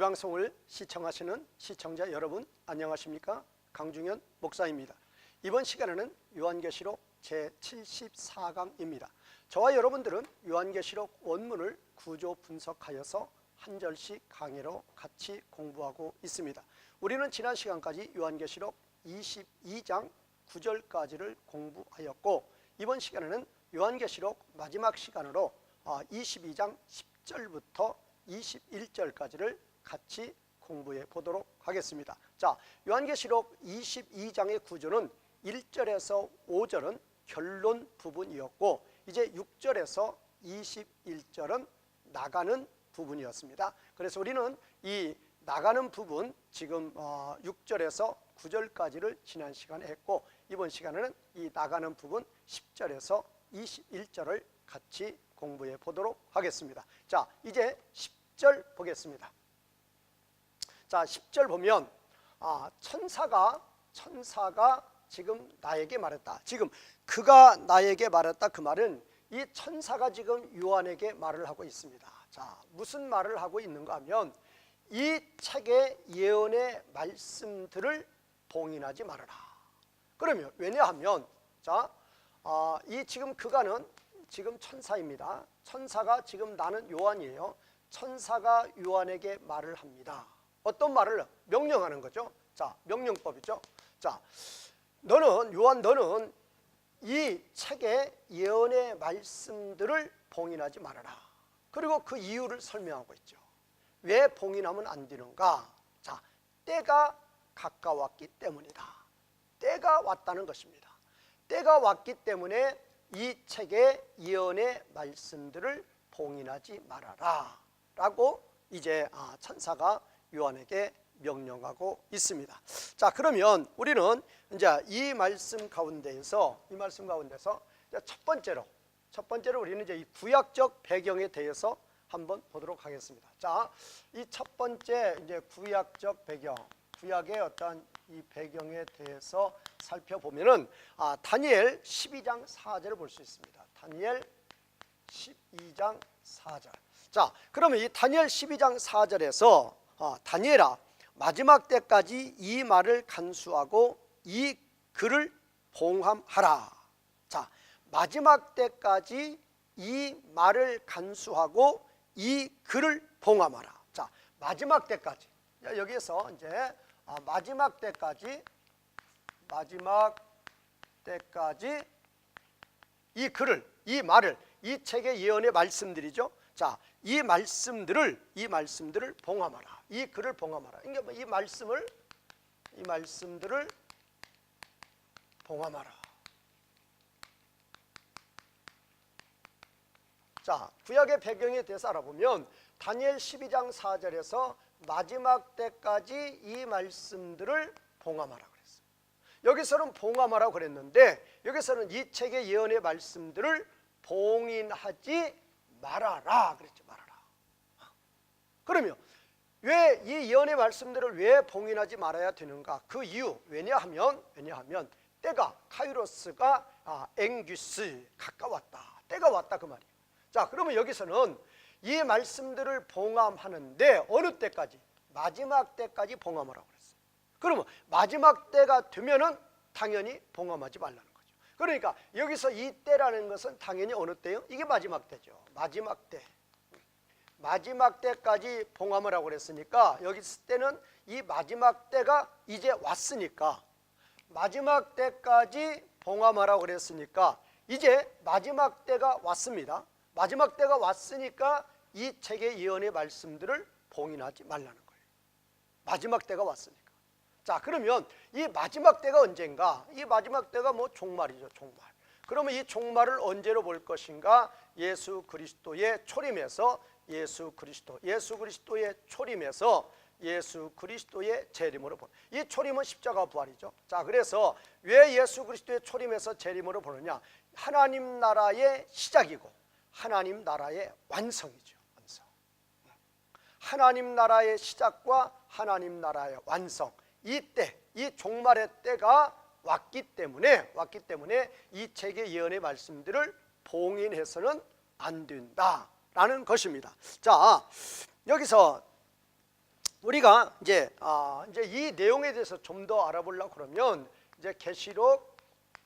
방송을 시청하시는 시청자 여러분 안녕하십니까? 강중현 목사입니다. 이번 시간에는 요한계시록 제74강입니다. 저와 여러분들은 요한계시록 원문을 구조 분석하여서 한 절씩 강의로 같이 공부하고 있습니다. 우리는 지난 시간까지 요한계시록 22장 9절까지를 공부하였고, 이번 시간에는 요한계시록 마지막 시간으로 22장 10절부터 21절까지를 같이 공부해 보도록 하겠습니다. 자, 요한계시록 22장의 구조는 1절에서 5절은 결론 부분이었고, 이제 6절에서 21절은 나가는 부분이었습니다. 그래서 우리는 이 나가는 부분 지금 6절에서 9절까지를 지난 시간에 했고, 이번 시간에는 이 나가는 부분 10절에서 21절을 같이 공부해 보도록 하겠습니다. 자, 이제 10절 보겠습니다. 자, 10절 보면 천사가 지금 나에게 말했다. 지금 그가 나에게 말했다, 그 말은 이 천사가 지금 요한에게 말을 하고 있습니다. 자, 무슨 말을 하고 있는가 하면 이 책의 예언의 말씀들을 봉인하지 말아라. 그러면 왜냐하면 자, 이 지금 그가는 지금 천사입니다. 천사가 지금 나는 요한이에요. 천사가 요한에게 말을 합니다. 어떤 말을? 명령하는 거죠. 자, 명령법이죠. 자, 너는 요한, 너는 이 책의 예언의 말씀들을 봉인하지 말아라. 그리고 그 이유를 설명하고 있죠. 왜 봉인하면 안 되는가? 자, 때가 가까웠기 때문이다. 때가 왔다는 것입니다. 때가 왔기 때문에 이 책의 예언의 말씀들을 봉인하지 말아라 라고 이제 천사가 요한에게 명령하고 있습니다. 자, 그러면 우리는 이제 이 말씀 가운데서 첫 번째로 우리는 이제 이 구약적 배경에 대해서 한번 보도록 하겠습니다. 자, 이 첫 번째 이제 구약적 배경, 구약의 어떤 이 배경에 대해서 살펴보면은 다니엘 12장 4절을 볼 수 있습니다. 다니엘 12장 4절. 자, 그러면 이 다니엘 12장 4절에서 다니엘아, 마지막 때까지 이 말을 간수하고 이 글을 봉함하라. 자, 마지막 때까지 이 말을 간수하고 이 글을 봉함하라. 자, 마지막 때까지. 여기에서 이제 마지막 때까지 이 글을, 이 말을, 이 책의 예언의 말씀들이죠. 자, 이 말씀들을 봉함하라. 이 글을 봉함하라. 그러니까 이 말씀들을 봉함하라. 자, 구약의 배경에 대해서 알아보면 다니엘 12장 4절에서 마지막 때까지 이 말씀들을 봉함하라 그랬어요. 여기서는 봉함하라고 그랬는데, 여기서는 이 책의 예언의 말씀들을 봉인하지 말아라 그랬죠. 말아라. 그러면 왜 이 예언의 말씀들을 왜 봉인하지 말아야 되는가? 그 이유, 왜냐하면 때가, 카이로스가 앵규스, 가까웠다. 때가 왔다 그 말이에요. 자, 그러면 여기서는 이 말씀들을 봉함하는데 어느 때까지? 마지막 때까지 봉함하라고 그랬어요. 그러면 마지막 때가 되면은 당연히 봉함하지 말라는 거죠. 그러니까 여기서 이 때라는 것은 당연히 어느 때요? 이게 마지막 때죠. 마지막 때. 마지막 때까지 봉함하라고 그랬으니까 여기 때는 이 마지막 때가 이제 왔으니까, 마지막 때까지 봉함하라고 그랬으니까 이제 마지막 때가 왔습니다. 마지막 때가 왔으니까 이 책의 예언의 말씀들을 봉인하지 말라는 거예요. 마지막 때가 왔으니까. 자, 그러면 이 마지막 때가 언젠가? 이 마지막 때가 종말이죠. 종말. 그러면 이 종말을 언제로 볼 것인가? 예수 그리스도의 초림에서, 예수 그리스도의 초림에서 예수 그리스도의 재림으로 보는, 이 초림은 십자가 부활이죠. 자, 그래서 왜 예수 그리스도의 초림에서 재림으로 보느냐? 하나님 나라의 시작이고 하나님 나라의 완성이죠. 완성. 하나님 나라의 시작과 하나님 나라의 완성, 이때, 이 종말의 때가 왔기 때문에 이 책의 예언의 말씀들을 봉인해서는 안 된다라는 것입니다. 자, 여기서 우리가 이제 이 내용에 대해서 좀 더 알아보려고 그러면 이제 계시록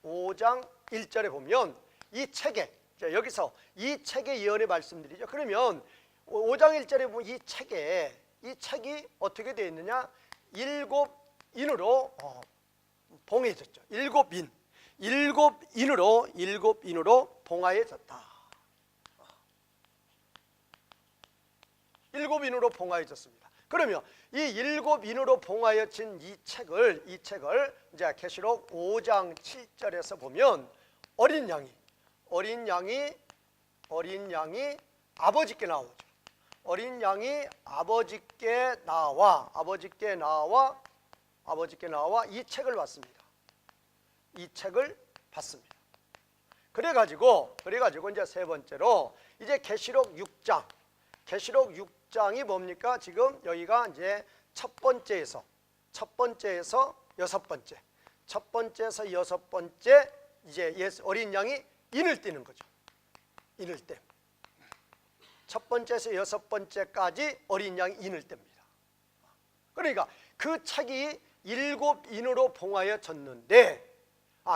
5장 1절에 보면 이 책에 여기서 이 책의 예언의 말씀들이죠. 그러면 5장 1절에 보면 이 책이 어떻게 되어 있느냐? 7인으로 봉해졌죠. 7인으로 봉하여졌다. 7인으로 봉하여졌습니다. 그러면 이 7인으로 봉하여진 이 책을 이제 계시록 5장 7절에서 보면 어린 양이 아버지께 나오죠. 어린 양이 아버지께 나와 이 책을 받습니다. 이 책을 받습니다. 그래가지고 이제 세 번째로 이제 계시록 6장이 뭡니까? 지금 여기가 이제 첫 번째에서 여섯 번째 이제 어린 양이 인을 띠는 거죠. 인을 뗍. 첫 번째에서 여섯 번째까지 어린 양이 인을 뗍니다. 그러니까 그 책이 7인으로 봉하여졌는데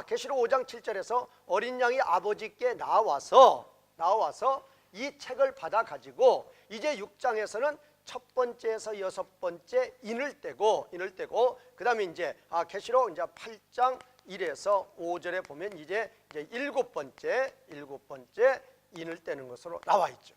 계시록 5장 7절에서 어린 양이 아버지께 나와서 이 책을 받아 가지고 이제 6장에서는 첫 번째에서 여섯 번째 인을 떼고 그다음에 이제 계시록 이제 8장 1에서 5절에 보면 이제 일곱 번째 인을 떼는 것으로 나와 있죠.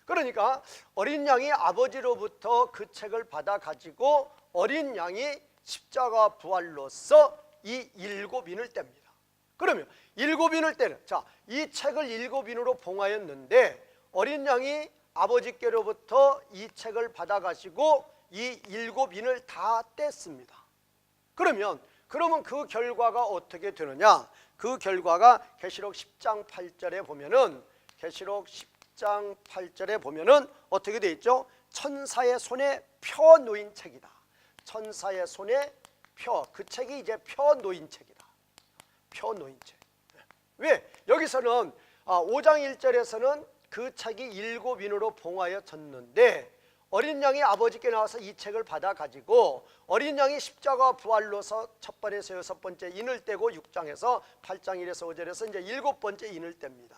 그러니까 어린 양이 아버지로부터 그 책을 받아 가지고 어린 양이 십자가 부활로서 이 7인을 뗍니다. 그러면 7인을 떼는 이 책을 7인으로 봉하였는데 어린 양이 아버지께로부터 이 책을 받아 가지고 이 7인을 다 뗐습니다. 그러면 그 결과가 어떻게 되느냐? 그 결과가 계시록 10장 8절에 보면은 어떻게 되어 있죠? 천사의 손에 펴 놓인 책이다. 천사의 손에 그 책이 이제 펴 놓인 책이다. 펴 놓인 책. 왜? 여기서는 5장 1절에서는 그 책이 7인으로 봉하여졌는데 어린 양이 아버지께 나와서 이 책을 받아 가지고 어린 양이 십자가 부활로서 첫 번에서 여섯 번째 인을 떼고 6장에서 8장 1에서 5절에서 이제 일곱 번째 인을 뗍니다.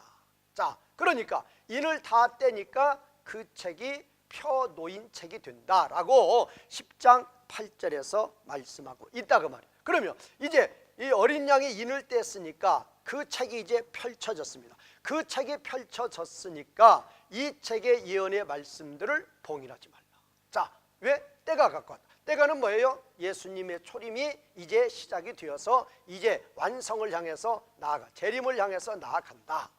그러니까 인을 다 떼니까 그 책이 펴 놓인 책이 된다라고 10장 8절에서 말씀하고 있다 그 말이에요. 그러면 이제 이 어린 양이 인을 뗐으니까 그 책이 이제 펼쳐졌습니다. 그 책이 펼쳐졌으니까 이 책의 예언의 말씀들을 봉인하지 말라. 왜? 때가 가까웠다. 때가는 뭐예요? 예수님의 초림이 이제 시작이 되어서 이제 완성을 향해서 재림을 향해서 나아간다.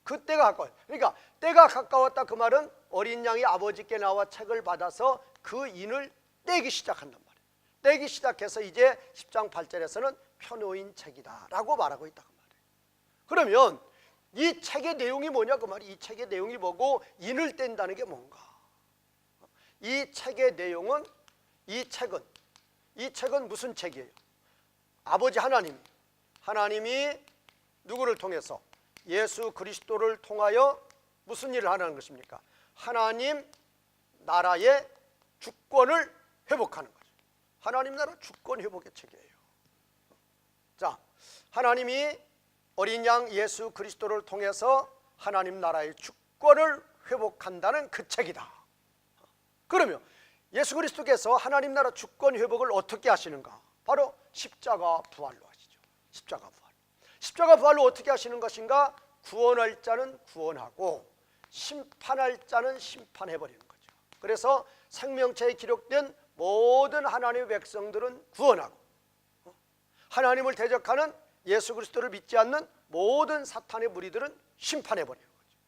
그때가 가까워요. 그러니까 때가 가까웠다 그 말은 어린 양이 아버지께 나와 책을 받아서 그 인을 떼기 시작한단 말이에요. 떼기 시작해서 이제 10장 8절에서는 펴놓인 책이다 라고 말하고 있다 그 말이에요. 그러면 이 책의 내용이 뭐냐 그 말이. 이 책의 내용이 뭐고 인을 뗀다는 게 뭔가. 이 책의 내용은 이 책은 무슨 책이에요? 아버지 하나님이 누구를 통해서? 예수 그리스도를 통하여 무슨 일을 하는 것입니까? 하나님 나라의 주권을 회복하는 거죠. 하나님 나라 주권 회복의 책이에요. 하나님이 어린 양 예수 그리스도를 통해서 하나님 나라의 주권을 회복한다는 그 책이다. 그러면 예수 그리스도께서 하나님 나라 주권 회복을 어떻게 하시는가? 바로 십자가 부활로 하시죠. 십자가 부활로 어떻게 하시는 것인가? 구원할 자는 구원하고 심판할 자는 심판해버리는 거죠. 그래서 생명冊에 기록된 모든 하나님의 백성들은 구원하고 하나님을 대적하는 예수 그리스도를 믿지 않는 모든 사탄의 무리들은 심판해버리는 거죠.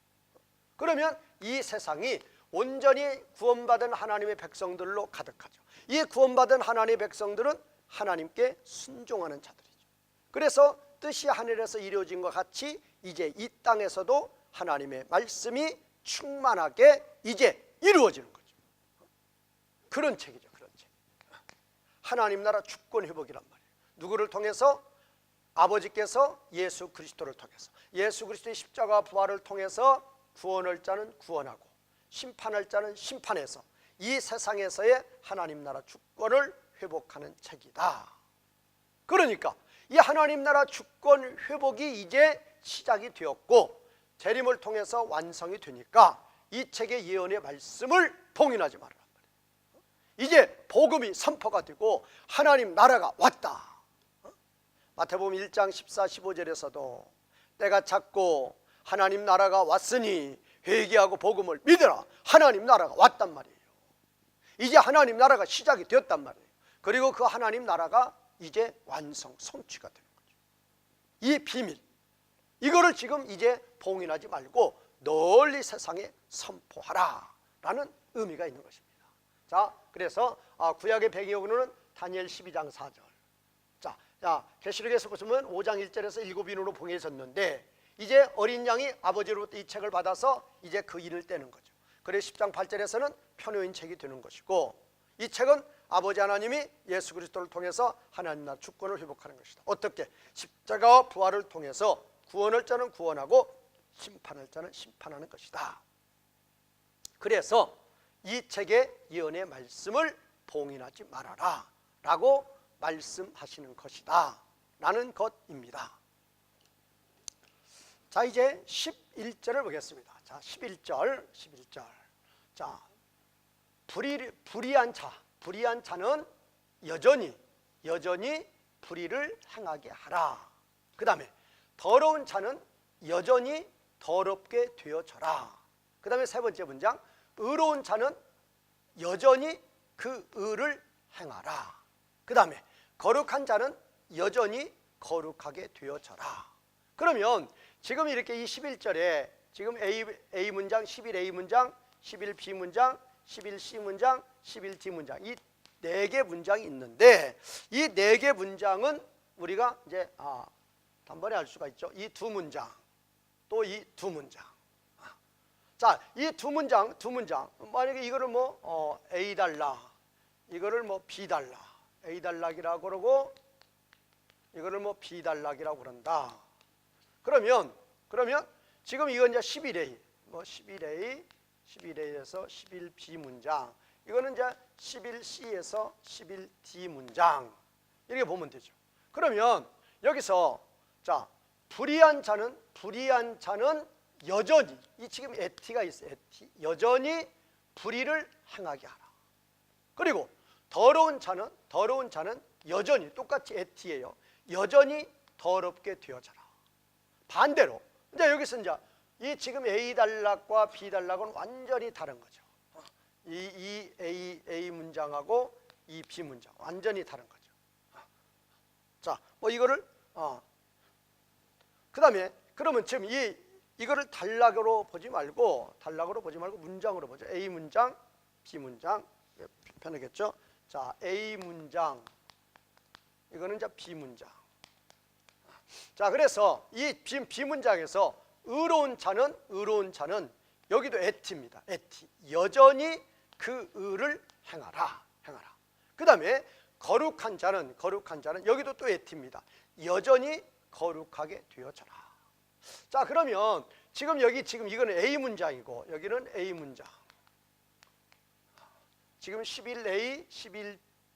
그러면 이 세상이 온전히 구원받은 하나님의 백성들로 가득하죠. 이 구원받은 하나님의 백성들은 하나님께 순종하는 자들이죠. 그래서 뜻이 하늘에서 이루어진 것 같이 이제 이 땅에서도 하나님의 말씀이 충만하게 이제 이루어지는 거죠. 그런 책이죠. 그런 책. 하나님 나라 주권 회복이란 말이에요. 누구를 통해서? 아버지께서 예수 그리스도를 통해서, 예수 그리스도의 십자가 부활을 통해서 구원할 자는 구원하고 심판할 자는 심판해서 이 세상에서의 하나님 나라 주권을 회복하는 책이다. 그러니까 이 하나님 나라 주권 회복이 이제 시작이 되었고 재림을 통해서 완성이 되니까 이 책의 예언의 말씀을 봉인하지 말아라. 이제 복음이 선포가 되고 하나님 나라가 왔다. 마태복음 1장 14, 15절에서도 때가 찼고 하나님 나라가 왔으니 회개하고 복음을 믿으라. 하나님 나라가 왔단 말이에요. 이제 하나님 나라가 시작이 되었단 말이에요. 그리고 그 하나님 나라가 이제 완성, 성취가 되는 거죠. 이 비밀, 이거를 지금 이제 봉인하지 말고 널리 세상에 선포하라 라는 의미가 있는 것입니다. 자, 그래서 구약의 배경으로는 다니엘 12장 4절. 자, 계시록에서 보시면 5장 1절에서 7인으로 봉해졌는데 이제 어린 양이 아버지로부터 이 책을 받아서 이제 그 일을 떼는 거죠. 그래서 10장 8절에서는 편효인 책이 되는 것이고 이 책은 아버지 하나님이 예수 그리스도를 통해서 하나님 나라 주권을 회복하는 것이다. 어떻게? 십자가와 부활을 통해서 구원할 자는 구원하고 심판할 자는 심판하는 것이다. 그래서 이 책의 예언의 말씀을 봉인하지 말아라 라고 말씀하시는 것이다 라는 것입니다. 자, 이제 11절을 보겠습니다. 자, 11절. 자, 불의한 자는 여전히 불의를 행하게 하라. 그 다음에 더러운 자는 여전히 더럽게 되어져라. 그 다음에 세 번째 문장, 의로운 자는 여전히 그 의를 행하라. 그 다음에 거룩한 자는 여전히 거룩하게 되어져라. 그러면 지금 이렇게 이 11절에 지금 A 문장, 11A 문장, 11B 문장, 11C 문장, 11D 문장, 이 4개 문장이 있는데 이 4개 문장은 우리가 이제 단번에 알 수가 있죠. 이 2문장, 또 이 2문장. 자, 이 2문장, 만약에 이거를 뭐 A 달라, 이거를 뭐 B 달라, A 단락이라고 그러고 이거를 뭐 B 단락이라고 그런다. 그러면 지금 이건 이제 11A, 뭐 11A에서 11B 문장, 이거는 이제 11C에서 11D 문장 이렇게 보면 되죠. 그러면 여기서 자, 불의한 자는 여전히, 이 지금 에티가 있어요. 에티, 여전히 불의를 행하게 하라. 그리고 더러운 자는 여전히 똑같이 에티예요. 여전히 더럽게 되어져라. 반대로 이제 여기서 이제 이 지금 A 단락과 B 단락은 완전히 다른 거죠. 이 A 문장하고 이 B 문장 완전히 다른 거죠. 자, 뭐 이거를 그다음에 그러면 지금 이거를 단락으로 보지 말고 문장으로 보죠. A 문장, B 문장 편하겠죠? 자, A 문장, 이거는 이제 B 문장. 자, 그래서 이 B 문장에서 의로운 자는 여기도 에티입니다. 에티, 여전히 그 의를 행하라. 그 다음에 거룩한 자는 여기도 또 에티입니다. 여전히 거룩하게 되어져라. 자, 그러면 지금 이거는 A 문장이고 여기는 A 문장. 지금 11A,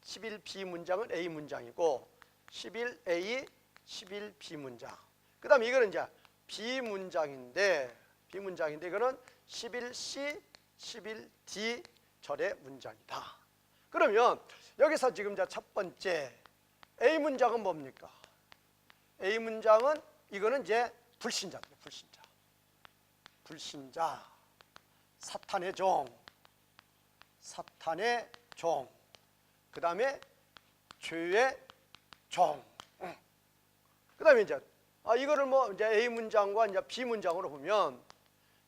11B 문장은 A 문장이고 11A, 11B 문장. 그 다음에 이거는 이제 B 문장인데 이거는 11C, 11D 절의 문장이다. 그러면 여기서 지금 첫 번째 A 문장은 뭡니까? A 문장은 이거는 이제 불신자입니다. 불신자, 사탄의 종, 그 다음에 죄의 종. 그 다음에 이제 이거를 뭐 이제 A 문장과 이제 B 문장으로 보면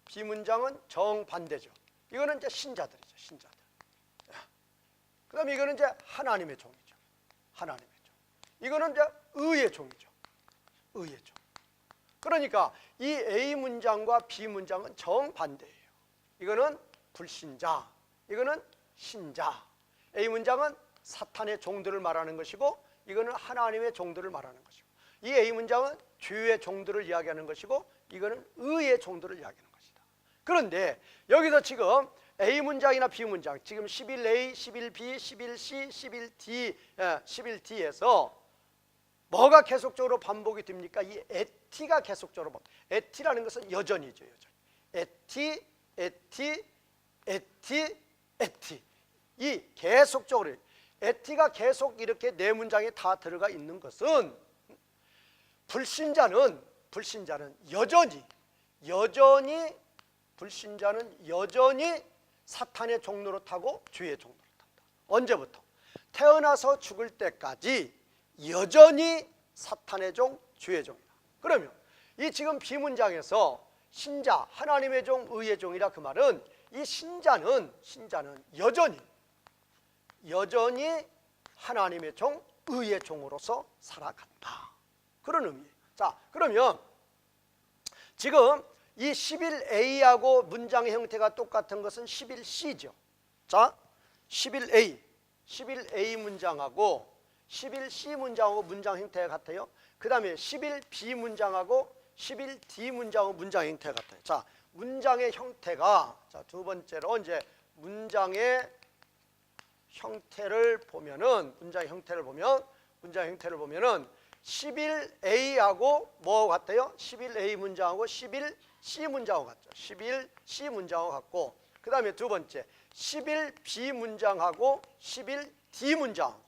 B 문장은 정반대죠. 이거는 이제 신자들이죠, 신자들. 그 다음에 이거는 이제 하나님의 종이죠. 하나님의 종. 이거는 이제 의의 종이죠. 의의 종. 그러니까 이 A 문장과 B 문장은 정반대예요. 이거는 불신자, 이거는 신자. A 문장은 사탄의 종들을 말하는 것이고 이거는 하나님의 종들을 말하는 것이고 이 A 문장은 죄의 종들을 이야기하는 것이고 이거는 의의 종들을 이야기하는 것이다. 그런데 여기서 지금 A 문장이나 B 문장, 지금 11A, 11B, 11C, 11D, 11D에서 뭐가 계속적으로 반복이 됩니까? 이 에티가 계속적으로 반복. 에티라는 것은 여전이죠, 여전히. 에티, 에티, 에티, 에티. 이 계속적으로 에티가 계속 이렇게 네 문장에 다 들어가 있는 것은 불신자는 여전히 사탄의 종로로 타고 주의 종로로 탄다. 언제부터? 태어나서 죽을 때까지 여전히 사탄의 종, 주의 종이다. 그러면 이 지금 비문장에서 신자, 하나님의 종, 의의 종이라 그 말은 이 신자는 여전히 하나님의 종, 의의 종으로서 살아간다. 그런 의미예요. 자, 그러면 지금 이 11A하고 문장의 형태가 똑같은 것은 11C죠. 자, 11A 문장하고 11C 문장하고 문장 형태가 같아요. 그 다음에 11B 문장하고 11D 문장하고 문장 형태가 같아요. 자, 문장의 형태가, 자, 두 번째로 이제 문장 형태를 보면은 11A하고 뭐 같아요? 11A 문장하고 11C 문장하고 같죠. 11C 문장하고 같고, 그 다음에 두 번째 11B 문장하고 11D 문장,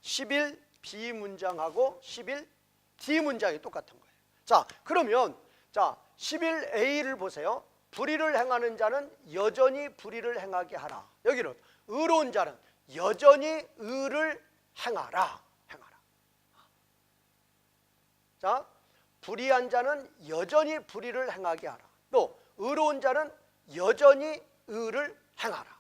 11B 문장하고 11D 문장이 똑같은 거예요. 자, 그러면 자, 11A를 보세요. 불의를 행하는 자는 여전히 불의를 행하게 하라. 여기는 의로운 자는 여전히 의를 행하라. 자, 불의한 자는 여전히 불의를 행하게 하라. 또 의로운 자는 여전히 의를 행하라.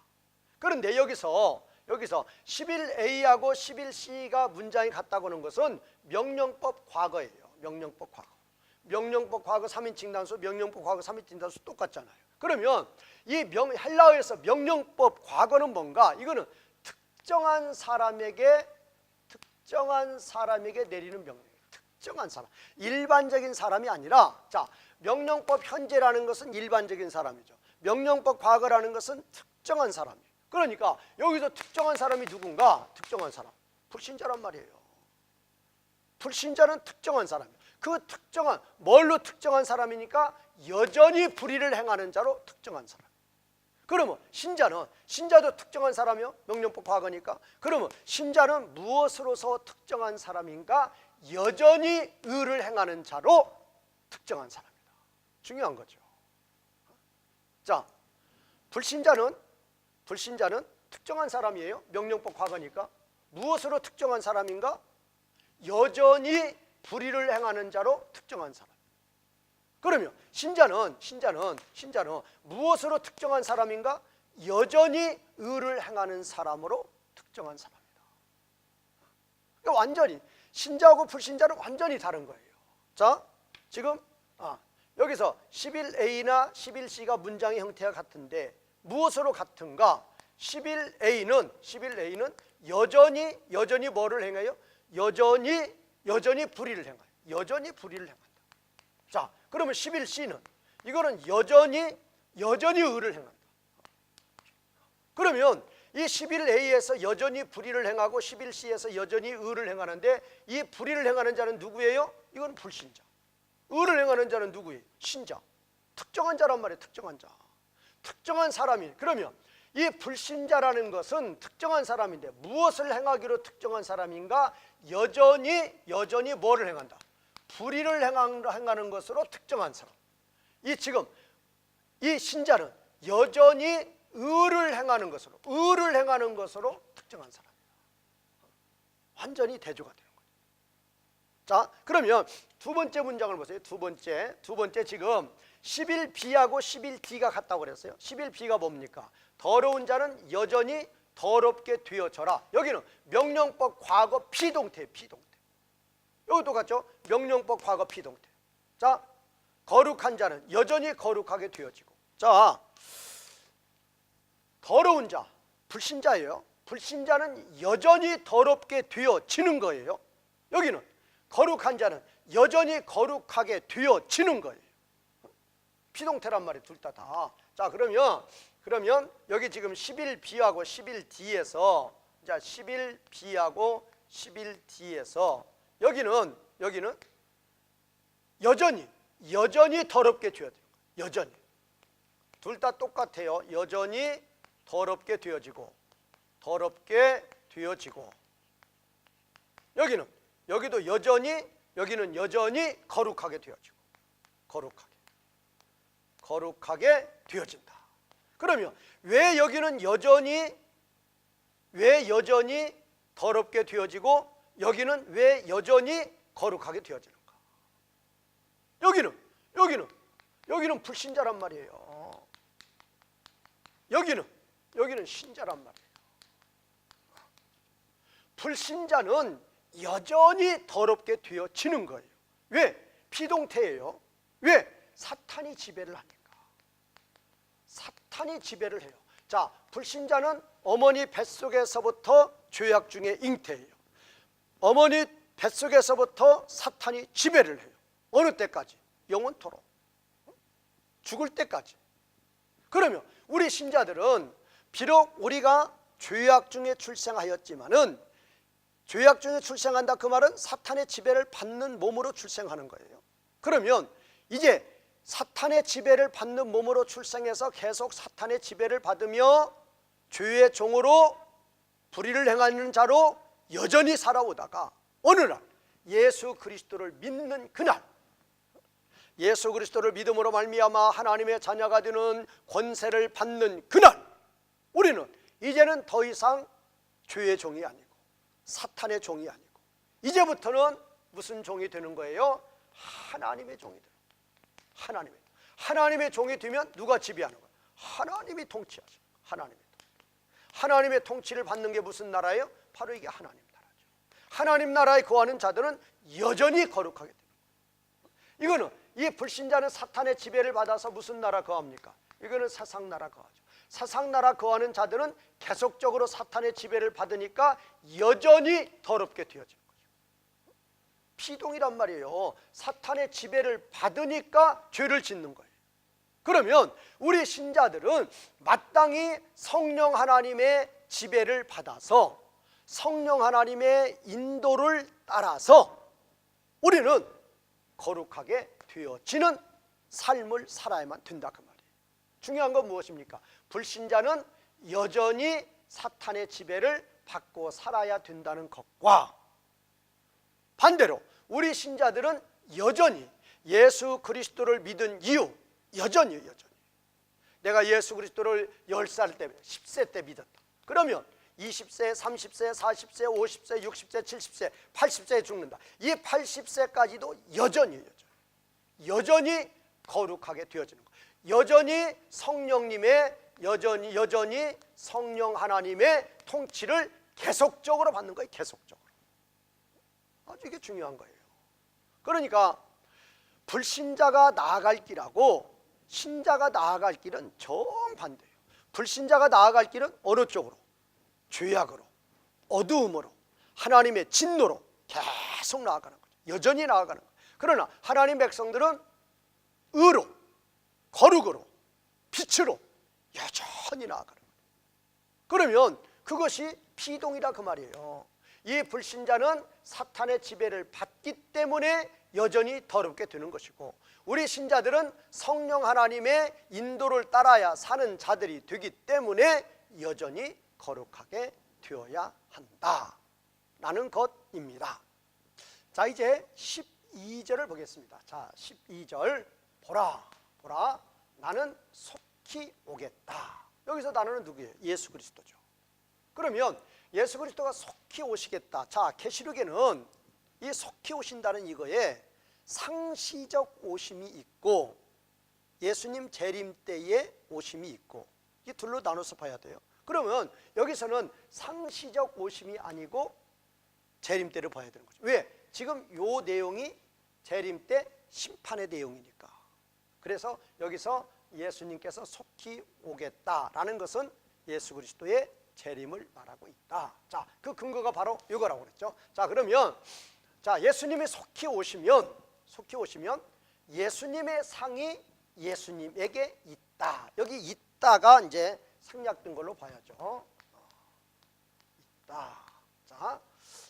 그런데 여기서 11A하고 11C가 문장이 같다고 하는 것은 명령법 과거예요. 명령법 과거 3인칭 단수, 명령법 과거 3인칭 단수 똑같잖아요. 그러면 이 헬라어에서 명령법 과거는 뭔가? 이거는 특정한 사람에게 내리는 명령. 특정한 사람, 일반적인 사람이 아니라, 자, 명령법 현재라는 것은 일반적인 사람이죠. 명령법 과거라는 것은 특정한 사람이에요. 그러니까 여기서 특정한 사람이 누군가? 특정한 사람, 불신자란 말이에요. 불신자는 특정한 사람이에요. 그 특정한, 뭘로 특정한 사람이니까? 여전히 불의를 행하는 자로 특정한 사람. 그러면 신자도 특정한 사람이요? 명령법 과거니까. 그러면 신자는 무엇으로서 특정한 사람인가? 여전히 의를 행하는 자로 특정한 사람이다. 중요한 거죠. 자, 불신자는 특정한 사람이에요. 명령법 과거니까. 무엇으로 특정한 사람인가? 여전히 불의를 행하는 자로 특정한 사람. 그러면 신자는 무엇으로 특정한 사람인가? 여전히 의를 행하는 사람으로 특정한 사람이다. 그러니까 완전히 신자하고 불신자는 완전히 다른 거예요. 자, 지금 여기서 11A나 11C가 문장의 형태가 같은데 무엇으로 같은가? 11A는 여전히 뭐를 행해요? 여전히 불의를 행해요. 여전히 불의를 행한다. 자, 그러면 11C는 이거는 여전히 의를 행한다. 그러면 이 11A에서 여전히 불의를 행하고 11C에서 여전히 의를 행하는데 이 불의를 행하는 자는 누구예요? 이건 불신자. 의를 행하는 자는 누구예요? 신자. 특정한 자란 말이에요. 특정한 자. 특정한 사람이. 그러면 이 불신자라는 것은 특정한 사람인데 무엇을 행하기로 특정한 사람인가? 여전히 뭐를 행한다? 불의를 행하는 것으로 특정한 사람. 이 신자는 여전히 의를 행하는 것으로 특정한 사람이다. 완전히 대조가 되는 거예요. 자, 그러면 두 번째 문장을 보세요. 두 번째 지금 11B하고 11D가 같다고 그랬어요. 11B가 뭡니까? 더러운 자는 여전히 더럽게 되어져라. 여기는 명령법 과거 피동태. 여기 똑같죠? 명령법 과거 피동태. 자, 거룩한 자는 여전히 거룩하게 되어지고. 자, 더러운 자, 불신자예요. 불신자는 여전히 더럽게 되어지는 거예요. 여기는 거룩한 자는 여전히 거룩하게 되어지는 거예요. 피동태란 말이 둘 다. 자, 그러면 그러면 여기 지금 11b하고 11d에서, 자 11b하고 11d에서 여기는 여전히 더럽게 되어져요. 여전히 둘 다 똑같아요. 여전히 더럽게 되어지고 여기도 여기는 여전히 거룩하게 되어지고 거룩하게 되어진다. 그러면 왜 여기는 여전히 더럽게 되어지고 여기는 왜 여전히 거룩하게 되어지는가? 여기는 불신자란 말이에요. 여기는 신자란 말이에요. 불신자는 여전히 더럽게 되어지는 거예요. 왜? 비동태예요. 왜? 사탄이 지배를 하니까. 사탄이 지배를 해요. 자, 불신자는 어머니 뱃속에서부터 죄악 중에 잉태예요. 어머니 뱃속에서부터 사탄이 지배를 해요. 어느 때까지? 영원토록. 죽을 때까지. 그러면 우리 신자들은 비록 우리가 죄악 중에 출생하였지만은, 죄악 중에 출생한다 그 말은 사탄의 지배를 받는 몸으로 출생하는 거예요. 그러면 이제 사탄의 지배를 받는 몸으로 출생해서 계속 사탄의 지배를 받으며 죄의 종으로 불의를 행하는 자로 여전히 살아오다가 어느 날 예수 그리스도를 믿는 그날, 예수 그리스도를 믿음으로 말미암아 하나님의 자녀가 되는 권세를 받는 그날, 우리는 이제는 더 이상 죄의 종이 아니고 사탄의 종이 아니고 이제부터는 무슨 종이 되는 거예요? 하나님의 종이 되는 거예요. 하나님의 종이 되면 누가 지배하는 거예요? 하나님이 통치하죠. 하나님의 통치를 받는 게 무슨 나라예요? 바로 이게 하나님 나라죠. 하나님 나라에 거하는 자들은 여전히 거룩하게 됩니다. 이거는 이 불신자는 사탄의 지배를 받아서 무슨 나라 거합니까? 이거는 세상 나라 거하죠. 세상 나라 거하는 자들은 계속적으로 사탄의 지배를 받으니까 여전히 더럽게 되어지는 거죠. 피동이란 말이에요. 사탄의 지배를 받으니까 죄를 짓는 거예요. 그러면 우리 신자들은 마땅히 성령 하나님의 지배를 받아서 성령 하나님의 인도를 따라서 우리는 거룩하게 되어지는 삶을 살아야만 된다 그 말이에요. 중요한 건 무엇입니까? 불신자는 여전히 사탄의 지배를 받고 살아야 된다는 것과 반대로 우리 신자들은 여전히 예수 그리스도를 믿은 이유, 여전히 내가 예수 그리스도를 10살 때, 10세 때 믿었다. 그러면 20세, 30세, 40세, 50세, 60세, 70세, 80세에 죽는다. 이 80세까지도 여전히 거룩하게 되어지는 거예요. 여전히 성령님의 여전히 성령 하나님의 통치를 계속적으로 받는 거예요. 계속적으로. 아주 이게 중요한 거예요. 그러니까 불신자가 나아갈 길하고 신자가 나아갈 길은 정반대예요. 불신자가 나아갈 길은 어느 쪽으로? 죄악으로, 어두움으로, 하나님의 진노로 계속 나아가는 거죠. 여전히 나아가는 거예요. 그러나 하나님 백성들은 의로, 거룩으로, 빛으로 여전히 나아가는 거예요. 그러면 그것이 피동이라 그 말이에요. 이 불신자는 사탄의 지배를 받기 때문에 여전히 더럽게 되는 것이고, 우리 신자들은 성령 하나님의 인도를 따라야 사는 자들이 되기 때문에 여전히 거룩하게 되어야 한다라는 것입니다. 자, 이제 12절을 보겠습니다. 자, 12절 보라 나는 속히 오겠다. 여기서 나는 누구예요? 예수 그리스도죠. 그러면 예수 그리스도가 속히 오시겠다. 자, 계시록에는 이 속히 오신다는 이거에 상시적 오심이 있고 예수님 재림 때의 오심이 있고, 이 둘로 나눠서 봐야 돼요. 그러면 여기서는 상시적 오심이 아니고 재림 때를 봐야 되는 거죠. 왜? 지금 요 내용이 재림 때 심판의 내용이니까. 그래서 여기서 예수님께서 속히 오겠다라는 것은 예수 그리스도의 재림을 말하고 있다. 자, 그 근거가 바로 이거라고 그랬죠. 자, 그러면 자, 예수님이 속히 오시면 예수님의 상이 예수님에게 있다. 여기 있다가 이제 생략된 걸로 봐야죠. 있다.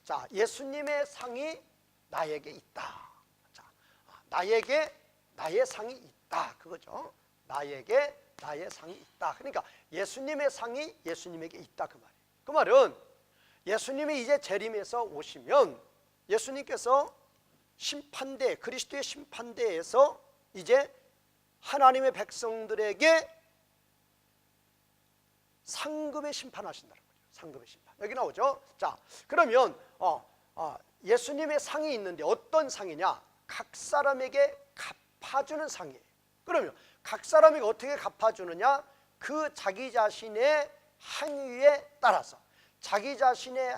자, 예수님의 상이 나에게 있다. 자, 나에게 나의 상이 있다. 그거죠. 나에게 나의 상이 있다. 그러니까 예수님의 상이 예수님에게 있다 그 말이에요. 그 말은 예수님이 이제 재림에서 오시면 예수님께서 심판대, 그리스도의 심판대에서 이제 하나님의 백성들에게 상급의 심판하신다는 거죠. 상급의 심판. 여기 나오죠. 자, 그러면 예수님의 상이 있는데 어떤 상이냐? 각 사람에게 갚아주는 상이에요. 그러면 각 사람에게 어떻게 갚아주느냐? 그 자기 자신의 행위에 따라서 자기 자신의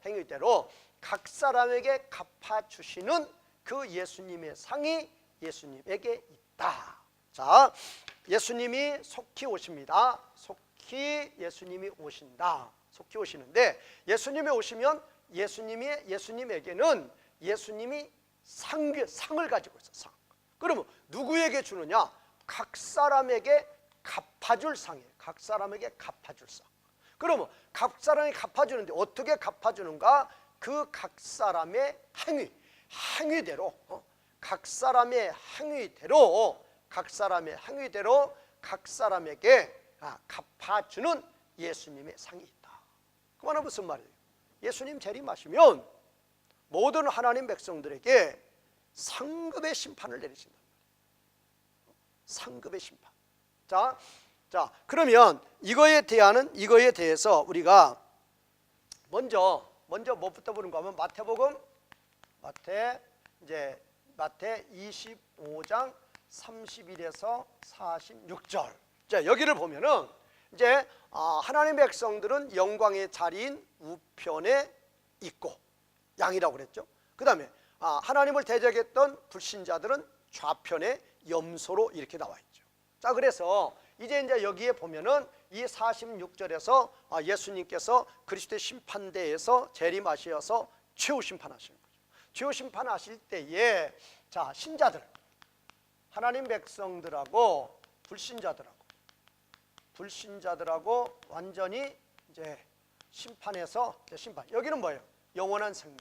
행위대로 각 사람에게 갚아주시는 그 예수님의 상이 예수님에게 있다. 자, 예수님이 속히 오십니다. 속히 예수님이 오신다. 속히 오시는데 예수님이 오시면 예수님에게는 예수님이 상을 가지고 있어. 상. 그러면 누구에게 주느냐? 각 사람에게 갚아줄 상이에요. 각 사람에게 갚아줄 상. 그러면 각 사람이 갚아주는데 어떻게 갚아주는가? 그 각 사람의 행위대로 각 사람의 행위대로 각 사람에게 갚아주는 예수님의 상이 있다. 그 말은 무슨 말이에요? 예수님 재림하시면 모든 하나님 백성들에게 상급의 심판을 내리신다. 상급의 심판. 자, 그러면 이거에 대해서 우리가 먼저 뭐부터 보는가 하면 마태복음 마태 25장 31에서 46절. 자, 여기를 보면은 이제 하나님 백성들은 영광의 자리인 우편에 있고 양이라고 그랬죠. 그다음에 하나님을 대적했던 불신자들은 좌편에 염소로 이렇게 나와 있죠. 자, 그래서 이제 여기에 보면은 이 46절에서 예수님께서 그리스도의 심판대에서 재림하셔서 최후 심판하시는 거죠. 최후 심판하실 때에 자, 신자들, 하나님 백성들하고 불신자들하고 완전히 이제 심판해서 심판. 여기는 뭐예요? 영원한 생명.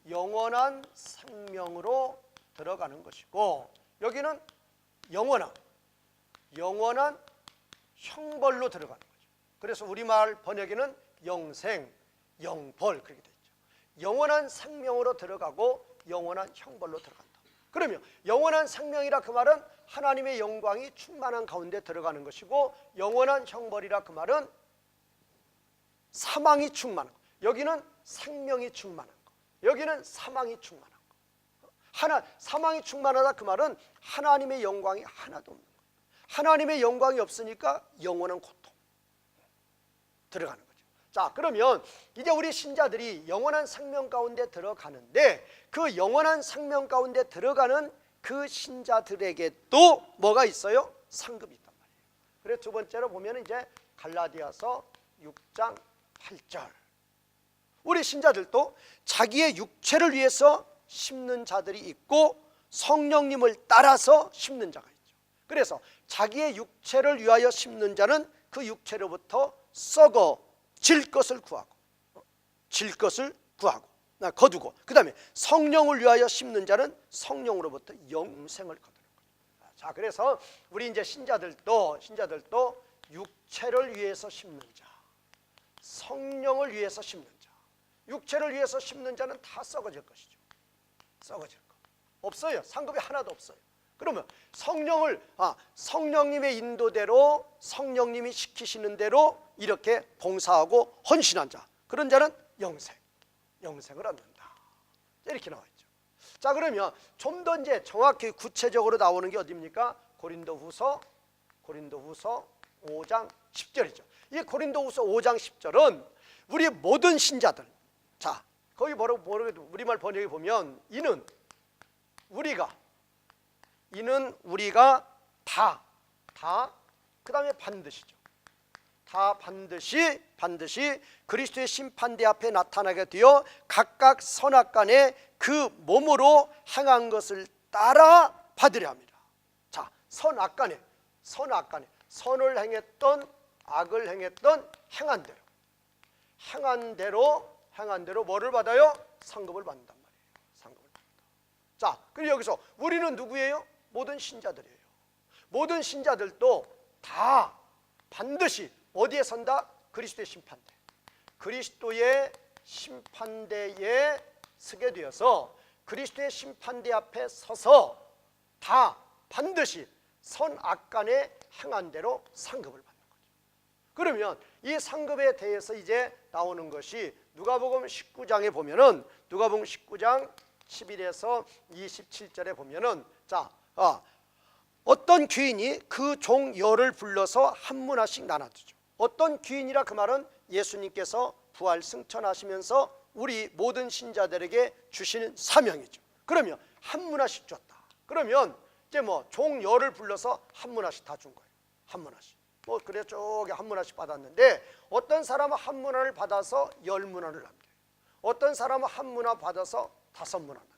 영원한 생명으로 들어가는 것이고 여기는 영원한 형벌로 들어가는 거죠. 그래서 우리말 번역에는 영생, 영벌 그렇게 되어 있죠. 영원한 생명으로 들어가고 영원한 형벌로 들어간다. 그러면 영원한 생명이라 그 말은 하나님의 영광이 충만한 가운데 들어가는 것이고 영원한 형벌이라 그 말은 사망이 충만한 거. 여기는 생명이 충만한 거. 여기는 사망이 충만한 거. 사망이 충만하다 그 말은 하나님의 영광이 하나도 없는 거예요. 하나님의 영광이 없으니까 영원한 고통 들어가는 거죠. 자, 그러면 이제 우리 신자들이 영원한 생명 가운데 들어가는데 그 영원한 생명 가운데 들어가는 그 신자들에게 또 뭐가 있어요? 상급이 있단 말이에요. 그래서 두 번째로 보면 이제 갈라디아서 6장 8절. 우리 신자들도 자기의 육체를 위해서 심는 자들이 있고 성령님을 따라서 심는 자가 있죠. 그래서 자기의 육체를 위하여 심는 자는 그 육체로부터 썩어질 것을 구하고 거두고 그 다음에 성령을 위하여 심는 자는 성령으로부터 영생을 거두는 거예요. 자, 그래서 우리 이제 신자들도 육체를 위해서 심는 자, 성령을 위해서 심는 자. 육체를 위해서 심는 자는 다 썩어질 것이죠. 썩어질 거 없어요. 상급이 하나도 없어요. 그러면 성령님의 인도대로 성령님이 시키시는 대로 이렇게 봉사하고 헌신한 자, 그런 자는 영생을 얻는다. 이렇게 나와 있죠. 자, 그러면 좀 더 이제 정확히 구체적으로 나오는 게 어디입니까? 고린도후서 5장 10절이죠. 이 고린도후서 5장 10절은 우리 모든 신자들, 자, 거기 뭐라고 우리말 번역에 보면 이는 우리가 다 그 다음에 반드시죠. 다 반드시 그리스도의 심판대 앞에 나타나게 되어 각각 선악간에 그 몸으로 행한 것을 따라 받으려 합니다. 자, 선악간에 선악간에 선을 행했던 악을 행했던 행한 대로 뭐를 받아요? 상급을 받는단 말이에요. 상급을 받는다. 자, 그리고 여기서 우리는 누구예요? 모든 신자들이에요. 모든 신자들도 다 반드시 어디에 선다? 그리스도의 심판대. 그리스도의 심판대에 서게 되어서 그리스도의 심판대 앞에 서서 다 반드시 선악간에 행한 대로 상급을 받는 거죠. 그러면 이 상급에 대해서 이제 나오는 것이 누가복음 19장에 보면은 누가복음 19장 11에서 27절에 보면은 어떤 귀인이 그 종 열을 불러서 한 문화씩 나눠주죠. 어떤 귀인이라 그 말은 예수님께서 부활 승천하시면서 우리 모든 신자들에게 주시는 사명이죠. 그러면 한 문화씩 줬다. 그러면 이제 종 열을 불러서 한 문화씩 다 준 거예요. 한 문화씩. 그래 쪼개 한 문화씩 받았는데 어떤 사람은 한 문화를 받아서 10문화를 남겨요. 어떤 사람은 한 문화 받아서 5문화 남겨요.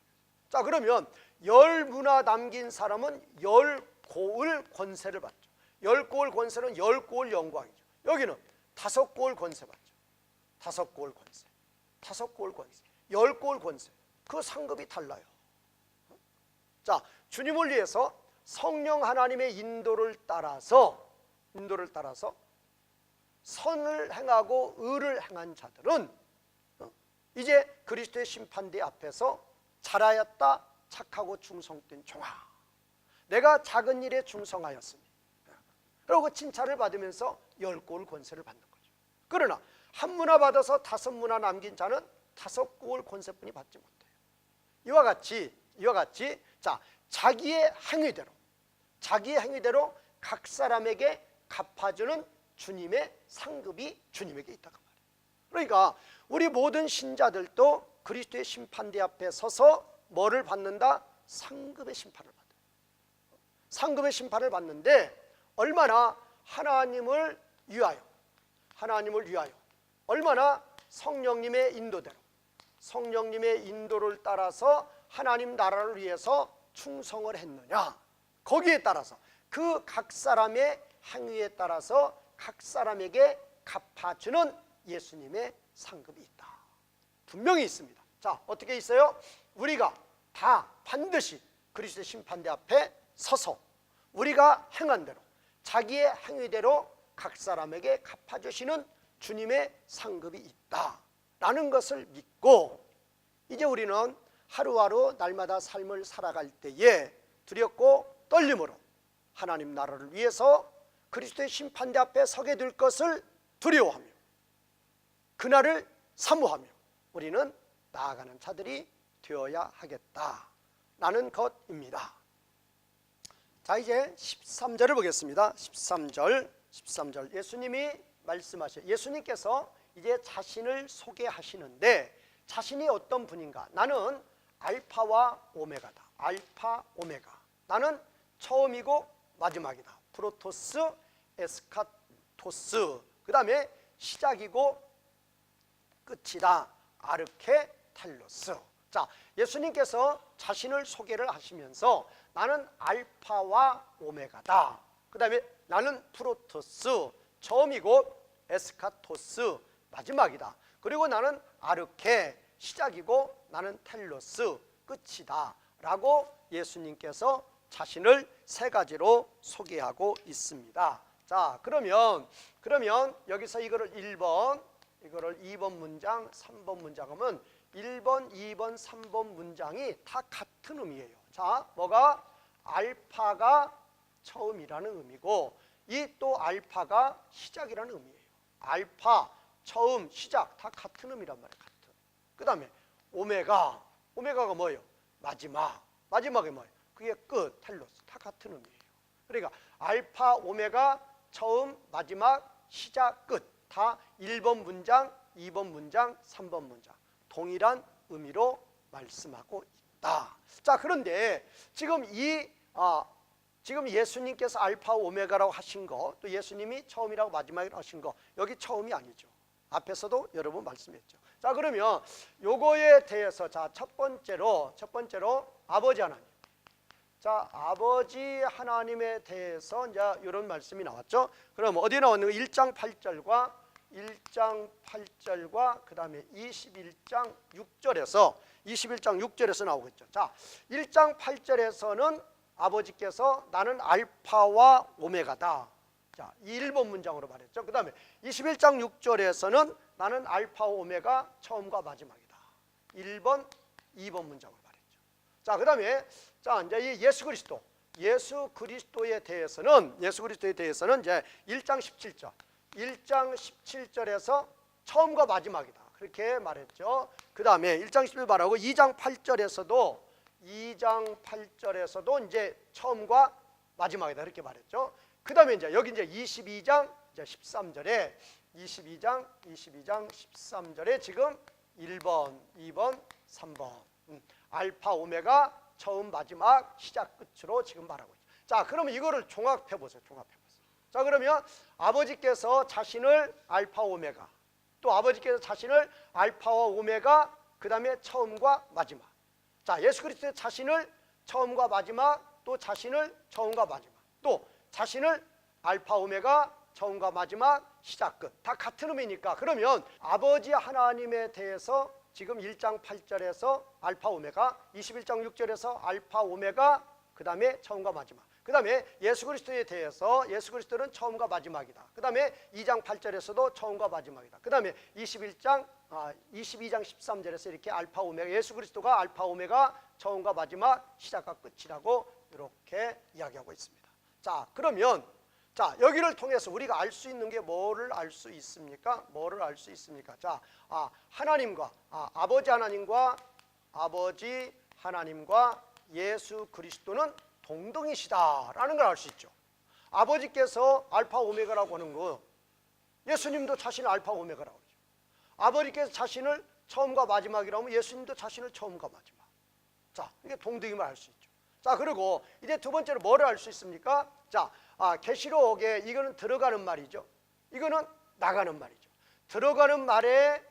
자, 그러면 10문화 남긴 사람은 10고을 권세를 받죠. 10고을 권세는 10고을 영광이죠. 여기는 5고을 권세 받죠. 5고을 권세, 5고을 권세, 10고을 권세. 그 상급이 달라요. 자, 주님을 위해서 성령 하나님의 인도를 따라서 선을 행하고 의를 행한 자들은 이제 그리스도의 심판대 앞에서 잘하였다 착하고 충성된 종아, 내가 작은 일에 충성하였으니, 그리고 칭찬을 받으면서 10고을 권세를 받는 거죠. 그러나 한 문화 받아서 5문화 남긴 자는 5고을 권세뿐이 받지 못해요. 이와 같이 자기의 행위대로 각 사람에게 갚아주는 주님의 상급이 주님에게 있다고 말이에요. 그러니까 우리 모든 신자들도 그리스도의 심판대 앞에 서서 뭐를 받는다? 상급의 심판을 받아요. 상급의 심판을 받는데 얼마나 하나님을 위하여 얼마나 성령님의 인도대로 성령님의 인도를 따라서 하나님 나라를 위해서 충성을 했느냐, 거기에 따라서 그 각 사람의 행위에 따라서 각 사람에게 갚아주는 예수님의 상급이 있다. 분명히 있습니다. 자, 어떻게 있어요? 우리가 다 반드시 그리스도의 심판대 앞에 서서 우리가 행한 대로 자기의 행위대로 각 사람에게 갚아주시는 주님의 상급이 있다라는 것을 믿고 이제 우리는 하루하루 날마다 삶을 살아갈 때에 두렵고 떨림으로 하나님 나라를 위해서 그리스도의 심판대 앞에 서게 될 것을 두려워하며 그날을 사모하며 우리는 나아가는 자들이 되어야 하겠다라는 것입니다. 자, 이제 13절을 보겠습니다. 13절 예수님이 말씀하셔요. 예수님께서 이제 자신을 소개하시는데 자신이 어떤 분인가? 나는 알파와 오메가다. 알파 오메가. 나는 처음이고 마지막이다. 프로토스 에스카토스. 그 다음에 시작이고 끝이다. 아르케 텔로스. 자, 예수님께서 자신을 소개를 하시면서 나는 알파와 오메가다. 그 다음에 나는 프로토스, 처음이고 에스카토스, 마지막이다. 그리고 나는 아르케, 시작이고 나는 텔로스, 끝이다 라고 예수님께서 자신을 세 가지로 소개하고 있습니다. 자, 그러면 여기서 이거를 1번, 이거를 2번 문장, 3번 문장 하면 1번, 2번, 3번 문장이 다 같은 의미예요. 자, 뭐가? 알파가 처음이라는 의미고 이 또 알파가 시작이라는 의미예요. 알파, 처음, 시작 다 같은 의미란 말이에요. 같은. 그 다음에 오메가가 뭐예요? 마지막이 뭐예요? 그게 끝, 텔로스 다 같은 의미예요. 그러니까 알파, 오메가, 처음, 마지막, 시작, 끝 다 1번 문장, 2번 문장, 3번 문장 동일한 의미로 말씀하고 있다. 자, 그런데 지금 지금 예수님께서 알파 오메가라고 하신 거, 또 예수님이 처음이라고 마지막이라고 하신 거, 여기 처음이 아니죠. 앞에서도 여러 번 말씀했죠. 자, 그러면 요거에 대해서 첫 번째로 아버지 하나님, 자, 아버지 하나님에 대해서 이제 이런 말씀이 나왔죠. 그럼 어디 나왔는 거? 1장 8절과 그다음에 21장 6절에서 나오겠죠. 자, 1장 8절에서는 아버지께서 나는 알파와 오메가다. 자, 이 1번 문장으로 말했죠. 그다음에 21장 6절에서는 나는 알파와 오메가 처음과 마지막이다. 1번, 2번 문장으로 말했죠. 자, 그다음에 자, 이제 이 예수 그리스도에 대해서는 이제 1장 17절에서 처음과 마지막이다. 그렇게 말했죠. 그다음에 1장 17절 말하고 2장 8절에서도 이제 처음과 마지막이다. 그렇게 말했죠. 그다음에 이제 여기 이제 22장 13절에 지금 1번, 2번, 3번 알파 오메가 처음 마지막 시작 끝으로 지금 말하고 있죠. 자, 그러면 이거를 종합해 보세요. 자, 그러면 아버지께서 자신을 알파 오메가, 또 아버지께서 자신을 알파와 오메가, 그다음에 처음과 마지막. 자, 예수 그리스도 자신을 처음과 마지막, 또 자신을 처음과 마지막, 또 자신을 알파 오메가, 처음과 마지막, 시작 끝. 다 같은 의미니까 그러면 아버지 하나님에 대해서 지금 1장 8절에서 알파 오메가, 21장 6절에서 알파 오메가, 그다음에 처음과 마지막. 그다음에 예수 그리스도에 대해서 예수 그리스도는 처음과 마지막이다. 그다음에 2장 8절에서도 처음과 마지막이다. 그다음에 22장 13절에서 이렇게 알파 오메가, 예수 그리스도가 알파 오메가, 처음과 마지막, 시작과 끝이라고 이렇게 이야기하고 있습니다. 자, 그러면 자, 여기를 통해서 우리가 알 수 있는 게 뭐를 알 수 있습니까? 자, 아버지 하나님과 예수 그리스도는 동등이시다라는 걸 알 수 있죠. 아버지께서 알파 오메가라고 하는 거, 예수님도 자신을 알파 오메가라고 하죠. 아버지께서 자신을 처음과 마지막이라고 하면 예수님도 자신을 처음과 마지막. 자, 이게 동등임을 알 수 있죠. 자, 그리고 이제 두 번째로 뭐를 알 수 있습니까? 자, 계시록에 이거는 들어가는 말이죠. 이거는 나가는 말이죠. 들어가는 말에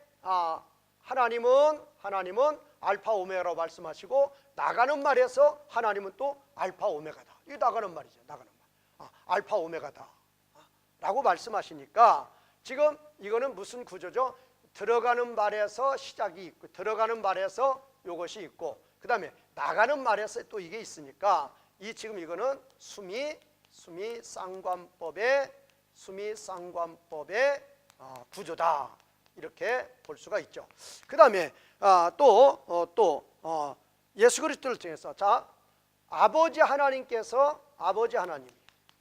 하나님은 알파 오메가라고 말씀하시고, 나가는 말에서 하나님은 또 알파 오메가다. 이게 나가는 말이죠. 나가는 말. 알파 오메가다 라고 말씀하시니까 지금 이거는 무슨 구조죠? 들어가는 말에서 시작이 있고, 들어가는 말에서 이것이 있고, 그 다음에 나가는 말에서 또 이게 있으니까 지금 이거는 수미상관법의 구조다, 이렇게 볼 수가 있죠. 그 다음에 또 예수 그리스도를 통해서, 자, 아버지 하나님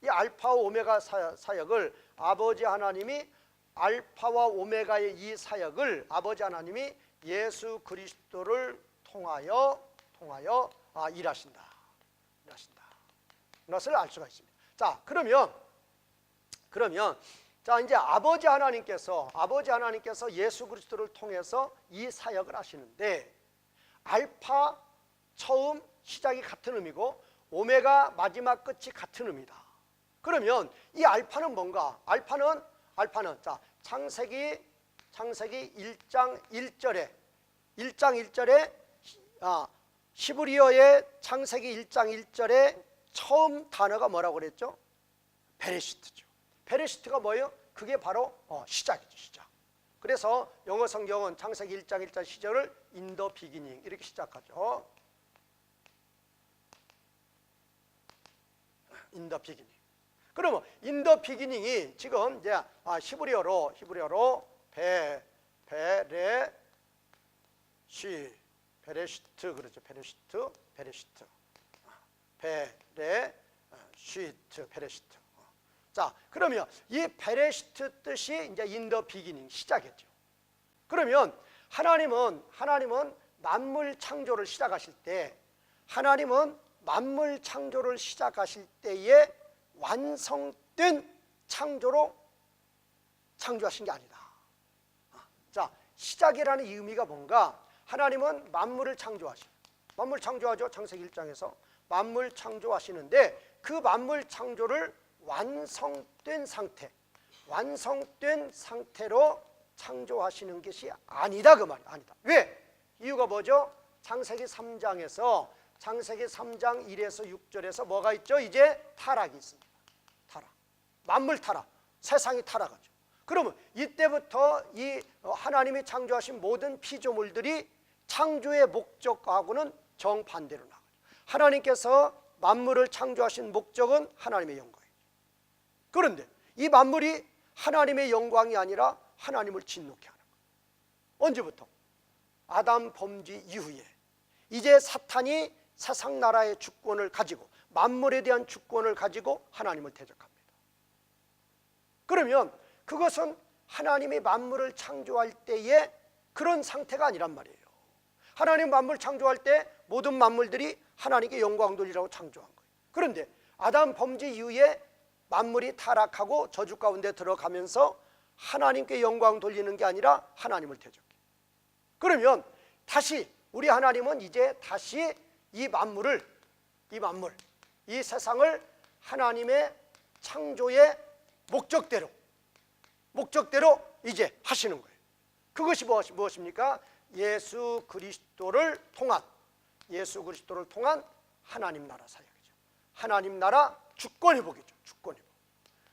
이 알파와 오메가 사역을, 아버지 하나님이 알파와 오메가의 이 사역을 아버지 하나님이 예수 그리스도를 통하여 일하신다. 그것을 알 수가 있습니다. 자, 그러면 자, 이제 아버지 하나님께서 예수 그리스도를 통해서 이 사역을 하시는데, 알파 처음 시작이 같은 의미고 오메가 마지막 끝이 같은 의미다. 그러면 이 알파는 뭔가? 알파는 자, 창세기 1장 1절에 히브리어의 창세기 1장 1절에 처음 단어가 뭐라고 그랬죠? 베레시트죠. 베레시트가 뭐예요? 그게 바로 시작이죠. 시작. 그래서 영어 성경은 창세기 1장 1절 시절을 in the beginning 이렇게 시작하죠. in the beginning. 그러면 in the beginning이 지금 이제 히브리어로 베레시트 그렇죠. 베레시트. 자, 그러면 이 베레시트 뜻이 이제 in the beginning, 시작이죠. 그러면 하나님은 만물 창조를 시작하실 때, 때에 완성된 창조로 창조하신 게 아니다. 자, 시작이라는 이 의미가 뭔가? 하나님은 만물을 창조하죠. 창세기 1장에서 만물 창조하시는데, 그 만물 창조를 완성된 상태로 창조하시는 것이 아니다, 그 말이야. 아니다. 왜? 이유가 뭐죠? 창세기 3장에서 창세기 3장 1에서 6절에서 뭐가 있죠? 이제 타락이 있습니다. 타락. 만물 타락. 세상이 타락하죠. 그러면 이때부터 이 하나님이 창조하신 모든 피조물들이 창조의 목적하고는 정반대로 나가죠. 하나님께서 만물을 창조하신 목적은 하나님의 영광이에요. 그런데 이 만물이 하나님의 영광이 아니라 하나님을 진노케 하는 거예요. 언제부터? 아담 범죄 이후에 이제 사탄이 세상 나라의 주권을 가지고 만물에 대한 주권을 가지고 하나님을 대적합니다. 그러면 그것은 하나님이 만물을 창조할 때의 그런 상태가 아니란 말이에요. 하나님 만물 창조할 때 모든 만물들이 하나님께 영광 돌리라고 창조한 거예요. 그런데 아담 범죄 이후에 만물이 타락하고 저주 가운데 들어가면서 하나님께 영광 돌리는 게 아니라 하나님을 대적해요. 그러면 다시 우리 하나님은 이제 다시 이 만물을, 이 세상을 하나님의 창조의 목적대로 이제 하시는 거예요. 그것이 무엇입니까? 예수 그리스도를 통한 하나님 나라 사역이죠. 하나님 나라 주권 회복이죠. 주권 회복.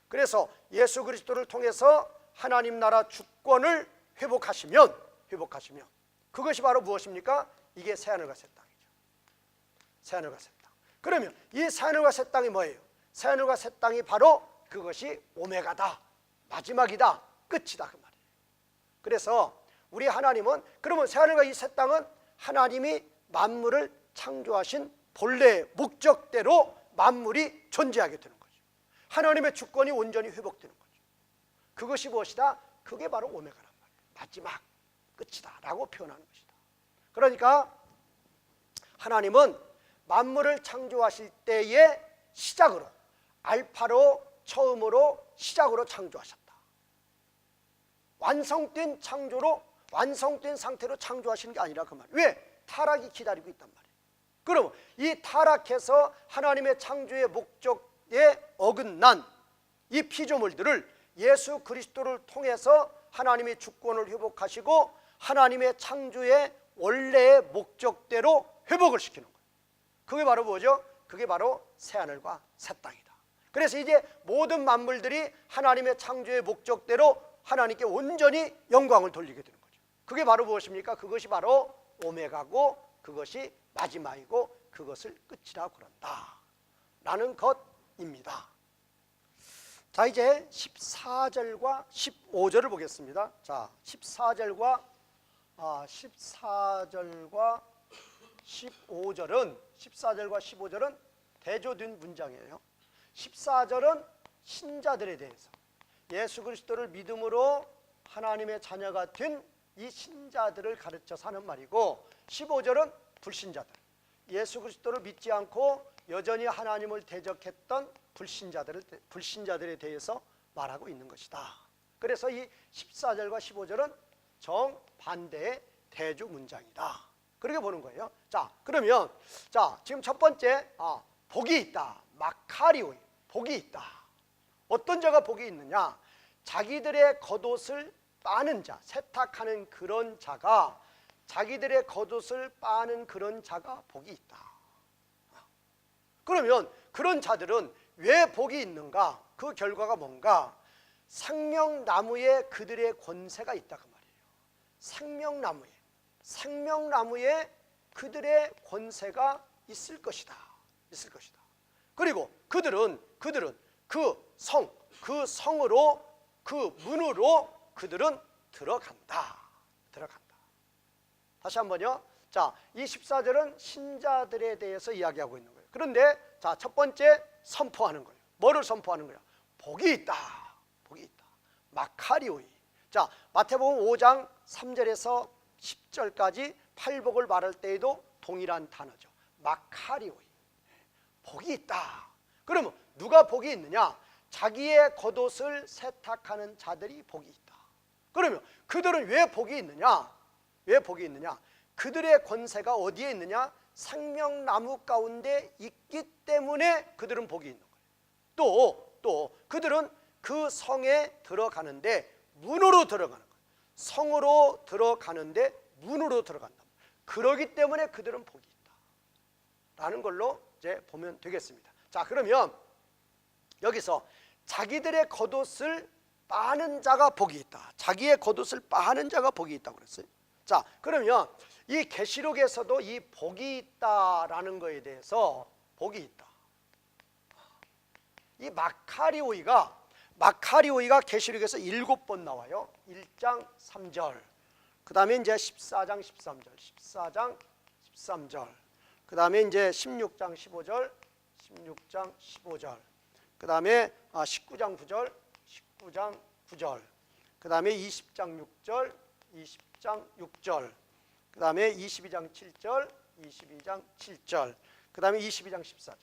그래서 예수 그리스도를 통해서 하나님 나라 주권을 회복하시면 그것이 바로 무엇입니까? 이게 새하늘과 새 땅이죠. 새하늘과 새 땅. 그러면 이 새하늘과 새 땅이 뭐예요? 새하늘과 새 땅이 바로 그것이 오메가다, 마지막이다, 끝이다 그 말이에요. 그래서 우리 하나님은 그러면 새하늘과 이 새 땅은 하나님이 만물을 창조하신 본래의 목적대로 만물이 존재하게 되는 거죠. 하나님의 주권이 온전히 회복되는 거죠. 그것이 무엇이다? 그게 바로 오메가란 말이에요. 마지막, 끝이다 라고 표현하는 것이다. 그러니까 하나님은 만물을 창조하실 때의 시작으로, 알파로 처음으로 시작으로 창조하셨다. 완성된 창조로, 완성된 상태로 창조하시는 게 아니라 그 말이에요. 왜? 타락이 기다리고 있단 말이에요. 그럼 이 타락해서 하나님의 창조의 목적에 어긋난 이 피조물들을 예수 그리스도를 통해서 하나님의 주권을 회복하시고 하나님의 창조의 원래의 목적대로 회복을 시키는 거예요. 그게 바로 뭐죠? 그게 바로 새하늘과 새 땅이다. 그래서 이제 모든 만물들이 하나님의 창조의 목적대로 하나님께 온전히 영광을 돌리게 되는 거죠. 그게 바로 무엇입니까? 그것이 바로 오메가고 그것이 마지막이고 그것을 끝이라고 그런다 라는 것입니다. 자, 이제 14절과 15절을 보겠습니다. 자, 14절과 15절은 대조된 문장이에요. 14절은 신자들에 대해서 예수 그리스도를 믿음으로 하나님의 자녀가 된 이 신자들을 가르쳐서 하는 말이고, 15절은 불신자들, 예수 그리스도를 믿지 않고 여전히 하나님을 대적했던 불신자들에 대해서 말하고 있는 것이다. 그래서 이 14절과 15절은 정반대의 대조 문장이다. 그렇게 보는 거예요. 자, 그러면 지금 첫 번째 복이 있다. 마카리오이, 복이 있다. 어떤 자가 복이 있느냐? 자기들의 겉옷을 빠는 자, 세탁하는 그런 자가, 자기들의 겉옷을 빠는 그런 자가 복이 있다. 그러면 그런 자들은 왜 복이 있는가? 그 결과가 뭔가? 생명나무에 그들의 권세가 있다 그 말이에요. 생명나무에 그들의 권세가 있을 것이다. 그리고 그들은 그 성으로, 그 문으로 그들은 들어간다. 다시 한번요. 자, 이 14절은 신자들에 대해서 이야기하고 있는 거예요. 그런데 자, 첫 번째 선포하는 거예요. 뭐를 선포하는 거예요? 복이 있다. 마카리오이. 자, 마태복음 5장 3절에서 10절까지 팔복을 말할 때에도 동일한 단어죠. 마카리오이. 복이 있다. 그러면 누가 복이 있느냐? 자기의 겉옷을 세탁하는 자들이 복이 있다. 그러면 그들은 왜 복이 있느냐? 그들의 권세가 어디에 있느냐? 생명나무 가운데 있기 때문에 그들은 복이 있는 거예요. 또 그들은 그 성에 들어가는데 문으로 들어가는 거예요. 성으로 들어가는데 문으로 들어간다. 그러기 때문에 그들은 복이 있다. 라는 걸로 이제 보면 되겠습니다. 자, 그러면 여기서 자기들의 겉옷을 빠는 자가 복이 있다. 자기의 겉옷을 빠는 자가 복이 있다고 그랬어요. 자, 그러면 이 계시록에서도 이 복이 있다라는 거에 대해서 복이 있다. 이 마카리오이가 계시록에서 7번 나와요. 1장 3절. 그다음에 이제 14장 13절. 14장 13절. 그다음에 이제 16장 15절. 16장 15절. 그다음에 19장 9절. 19장 9절. 그다음에 20장 6절. 20장 6절. 그다음에 22장 7절. 22장 7절. 그다음에 22장 14절.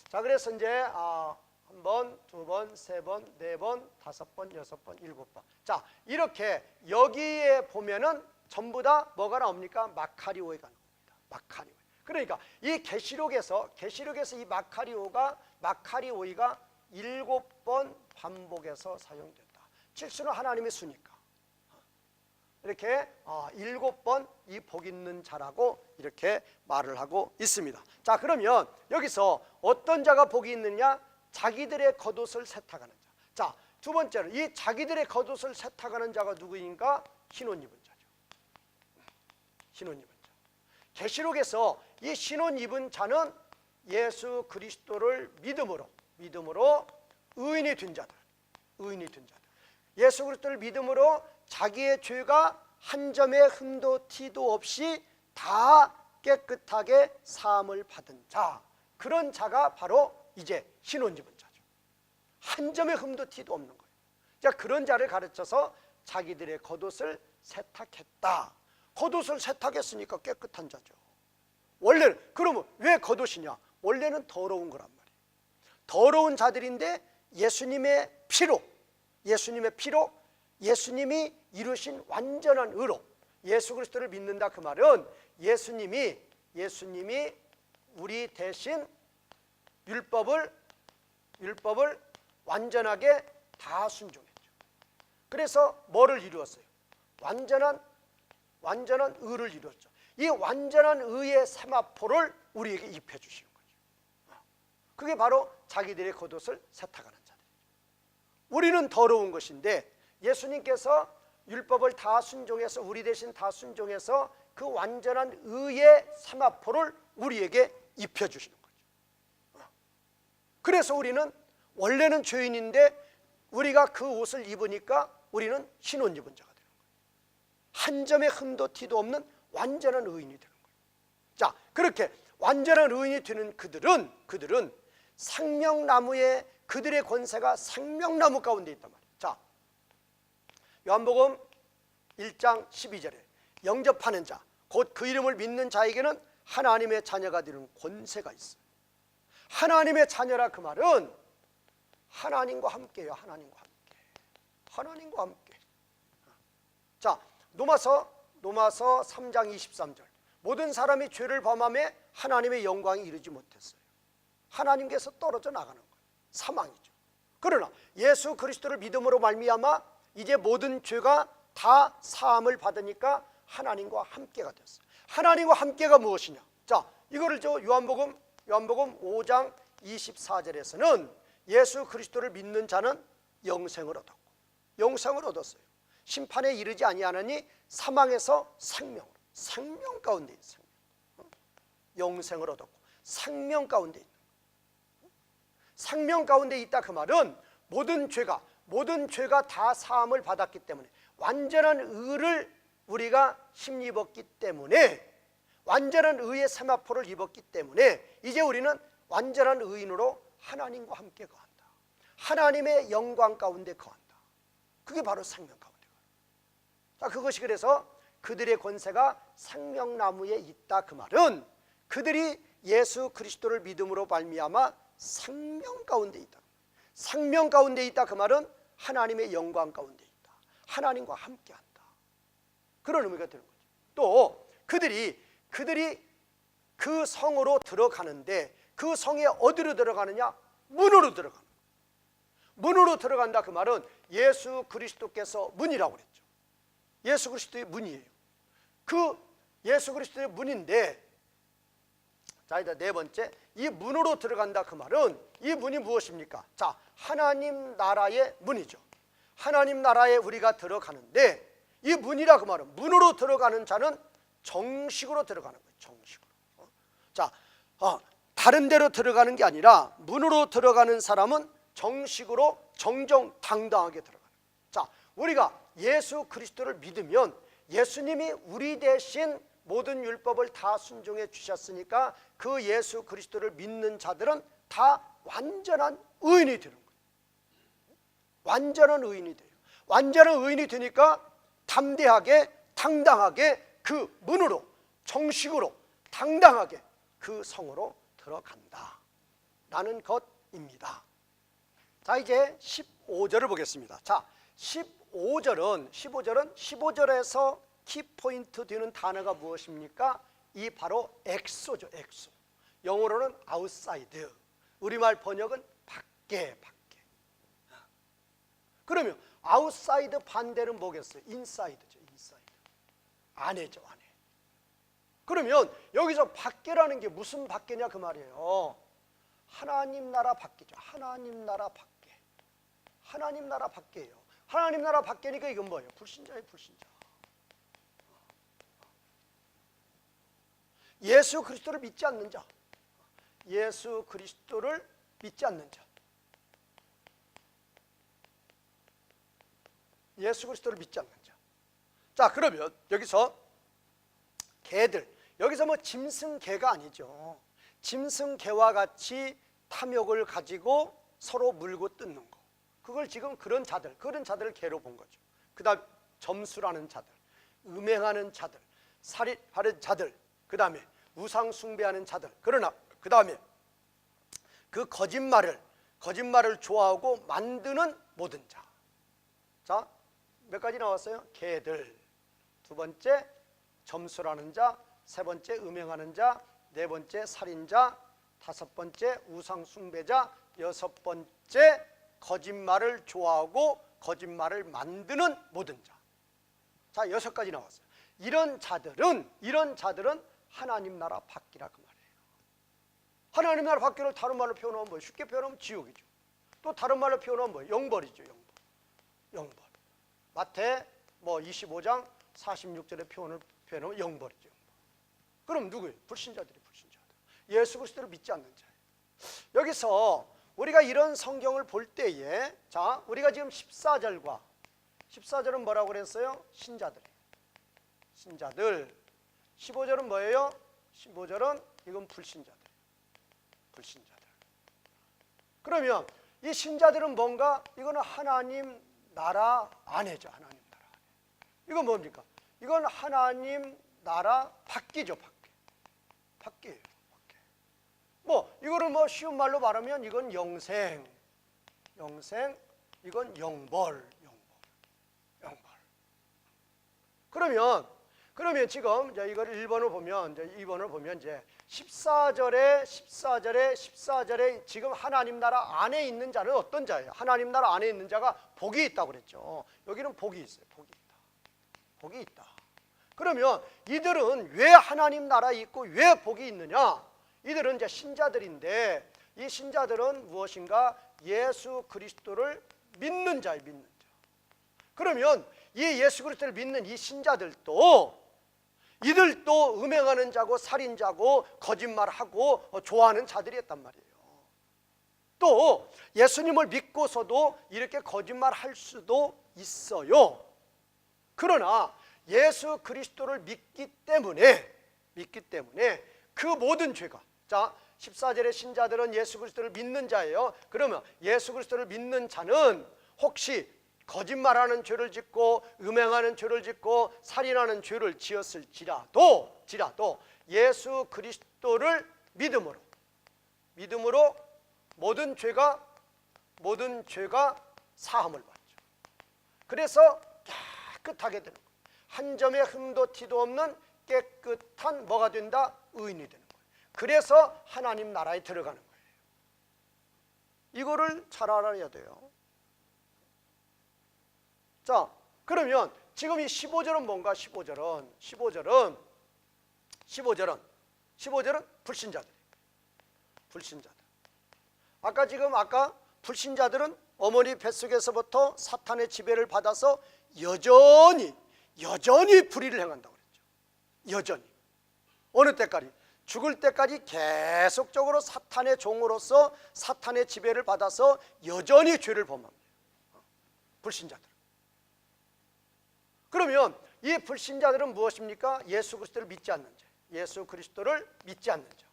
자, 그래서 이제 한 번, 두 번, 세 번, 네 번, 다섯 번, 여섯 번, 일곱 번. 자, 이렇게 여기에 보면은 전부 다 뭐가 나옵니까? 마카리오이가 나옵니다. 마카리오이. 그러니까 이 계시록에서 이 마카리오이가 7번 반복해서 사용됐다. 칠수는 하나님의 수니까. 이렇게 7번 이 복 있는 자라고 이렇게 말을 하고 있습니다. 자, 그러면 여기서 어떤 자가 복이 있느냐? 자기들의 겉옷을 세탁하는 자. 자, 두 번째로 이 자기들의 겉옷을 세탁하는 자가 누구인가? 신혼 입은 자죠. 신혼 입은 자. 계시록에서 이 신혼 입은 자는 예수 그리스도를 믿음으로 의인이 된 자들. 예수 그리스도를 믿음으로 자기의 죄가 한 점의 흠도 티도 없이 다 깨끗하게 사함을 받은 자, 그런 자가 바로 이제 신혼 입은 자죠. 한 점의 흠도 티도 없는 거예요. 자, 그런 자를 가르쳐서 자기들의 겉옷을 세탁했다. 겉옷을 세탁했으니까 깨끗한 자죠. 원래는, 그러면 왜 겉옷이냐? 원래는 더러운 거란 말이에요. 더러운 자들인데 예수님의 피로 예수님이 이루신 완전한 의로 예수 그리스도를 믿는다. 그 말은 예수님이 우리 대신 율법을 완전하게 다 순종했죠. 그래서 뭐를 이루었어요? 완전한 의를 이루었죠. 이 완전한 의의 세마포를 우리에게 입혀 주시는 거죠. 그게 바로 자기들의 겉옷을 세탁하는 자들이죠. 우리는 더러운 것인데 예수님께서 율법을 다 순종해서 우리 대신 다 순종해서 그 완전한 의의 세마포를 우리에게 입혀 주시는 거죠. 그래서 우리는 원래는 죄인인데 우리가 그 옷을 입으니까 우리는 신혼 입은 자가 되는 거예요. 한 점의 흠도 티도 없는 완전한 의인이 되는 거예요. 자, 그렇게 완전한 의인이 되는 그들은 생명나무에 그들의 권세가 생명나무 가운데 있단 말이에요. 자, 요한복음 1장 12절에 영접하는 자, 곧 그 이름을 믿는 자에게는 하나님의 자녀가 되는 권세가 있어요. 하나님의 자녀라 그 말은 하나님과 함께예요. 하나님과 함께. 자, 로마서 3장 23절. 모든 사람이 죄를 범하며 하나님의 영광에 이르지 못했어요. 하나님께서 떨어져 나가는 거예요. 사망이죠. 그러나 예수 그리스도를 믿음으로 말미암아 이제 모든 죄가 다 사함을 받으니까 하나님과 함께가 됐어요. 하나님과 함께가 무엇이냐? 자, 이거를 요한복음 5장 24절에서는 예수 그리스도를 믿는 자는 영생을 얻었어요. 심판에 이르지 아니하나니 사망에서 생명 가운데 있어요. 영생을 얻었고 생명 가운데 있는 거예요. 생명 가운데 있다 그 말은 모든 죄가 다 사함을 받았기 때문에 완전한 의를 우리가 힘입었기 때문에 완전한 의의 세마포를 입었기 때문에 이제 우리는 완전한 의인으로 하나님과 함께 거한다. 하나님의 영광 가운데 거한다. 그게 바로 생명 가운데 거한다. 자, 그것이 그래서 그들의 권세가 생명나무에 있다 그 말은 그들이 예수 그리스도를 믿음으로 말미암아 생명 가운데 있다. 생명 가운데 있다 그 말은 하나님의 영광 가운데 있다. 하나님과 함께한다. 그런 의미가 되는 거죠. 또 그들이 그 성으로 들어가는데 그 성에 어디로 들어가느냐? 문으로 들어가는 거예요. 문으로 들어간다 그 말은 예수 그리스도께서 문이라고 그랬죠. 예수 그리스도의 문이에요. 그 예수 그리스도의 문인데 자, 이제 네 번째, 이 문으로 들어간다. 그 말은 이 문이 무엇입니까? 자, 하나님 나라의 문이죠. 하나님 나라에 우리가 들어가는데 이 문이라 그 말은 문으로 들어가는 자는 정식으로 들어가는 거예요. 정식으로. 자, 다른 데로 들어가는 게 아니라 문으로 들어가는 사람은 정식으로 정정당당하게 들어가는 거예요. 자, 우리가 예수 그리스도를 믿으면 예수님이 우리 대신 모든 율법을 다 순종해 주셨으니까 그 예수 그리스도를 믿는 자들은 다 완전한 의인이 되는 거예요. 완전한 의인이 돼요. 완전한 의인이 되니까 담대하게 당당하게 그 문으로 정식으로 당당하게 그 성으로 들어간다 라는 것입니다. 자, 이제 15절을 보겠습니다. 자, 15절에서 키포인트 되는 단어가 무엇입니까? 이 바로 엑소죠. 엑소. 영어로는 아웃사이드, 우리말 번역은 밖에. 그러면 아웃사이드 반대는 뭐겠어요? 인사이드죠. 인사이드. 안에죠. 안에. 그러면 여기서 밖에라는 게 무슨 밖에냐 그 말이에요. 하나님 나라 밖이죠. 하나님 나라 밖에. 하나님 나라 밖이에요. 하나님 나라 밖이니까 이건 뭐예요? 불신자예요. 불신자. 예수 그리스도를 믿지 않는 자. 예수 그리스도를 믿지 않는 자. 예수 그리스도를 믿지 않는 자. 자, 그러면 여기서 개들, 여기서 뭐 짐승개가 아니죠. 짐승개와 같이 탐욕을 가지고 서로 물고 뜯는 거, 그걸 지금 그런 자들을 개로 본 거죠. 그 다음 점수라는 자들, 음행하는 자들, 살인하는 자들, 그 다음에 우상 숭배하는 자들. 그러나 그 다음에 그 거짓말을 좋아하고 만드는 모든 자. 자, 몇 가지 나왔어요? 개들. 두 번째 점수라는 자, 세 번째 음행하는 자, 네 번째 살인자, 다섯 번째 우상 숭배자, 여섯 번째 거짓말을 좋아하고 거짓말을 만드는 모든 자. 자, 여섯 가지 나왔어요. 이런 자들은 하나님 나라 밖이라 그 말이에요. 하나님 나라 밖을 다른 말로 표현하면 뭐예요? 쉽게 표현하면 지옥이죠. 또 다른 말로 표현하면 뭐예요? 영벌이죠. 영벌. 마태 25장 46절의 표현하면 영벌이죠. 그럼 누구예요? 불신자들이. 예수 그리스도를 믿지 않는 자예요. 여기서 우리가 이런 성경을 볼 때에, 자, 우리가 지금 14절은 뭐라고 그랬어요? 신자들. 15절은 뭐예요? 15절은 이건 불신자들. 그러면 이 신자들은 뭔가, 이거는 하나님 나라 안에죠. 하나님 나라 안에. 이건 뭡니까? 이건 하나님 나라 밖이죠. 밖이에요. 이거를 쉬운 말로 말하면 이건 영생, 이건 영벌. 그러면 지금 이제 이걸 1번을 보면, 이제 2번을 보면 이제 14절에 지금 하나님 나라 안에 있는 자는 어떤 자예요? 하나님 나라 안에 있는 자가 복이 있다고 그랬죠. 여기는 복이 있어요. 복이 있다. 그러면 이들은 왜 하나님 나라에 있고 왜 복이 있느냐? 이들은 이제 신자들인데, 이 신자들은 무엇인가? 예수 그리스도를 믿는 자예요. 믿는 자. 그러면 이 예수 그리스도를 믿는 이 신자들도, 이들도 음행하는 자고 살인자고 거짓말하고 좋아하는 자들이었단 말이에요. 또 예수님을 믿고서도 이렇게 거짓말할 수도 있어요. 그러나 예수 그리스도를 믿기 때문에 그 모든 죄가, 자, 14절의 신자들은 예수 그리스도를 믿는 자예요. 그러면 예수 그리스도를 믿는 자는 혹시 거짓말하는 죄를 짓고 음행하는 죄를 짓고 살인하는 죄를 지었을지라도 예수 그리스도를 믿음으로 모든 죄가 사함을 받죠. 그래서 깨끗하게 되는 거예요. 한 점의 흠도 티도 없는 깨끗한 뭐가 된다? 의인이 되는 거예요. 그래서 하나님 나라에 들어가는 거예요. 이거를 잘 알아야 돼요. 자, 그러면 지금 이 15절은 뭔가? 15절은 불신자들. 불신자들. 아까 불신자들은 어머니 뱃속에서부터 사탄의 지배를 받아서 여전히 불의를 행한다고 그랬죠. 여전히. 어느 때까지? 죽을 때까지 계속적으로 사탄의 종으로서 사탄의 지배를 받아서 여전히 죄를 범합니다. 불신자들. 그러면 이 불신자들은 무엇입니까? 예수 그리스도를 믿지 않는 자. 예수 그리스도를 믿지 않는 자.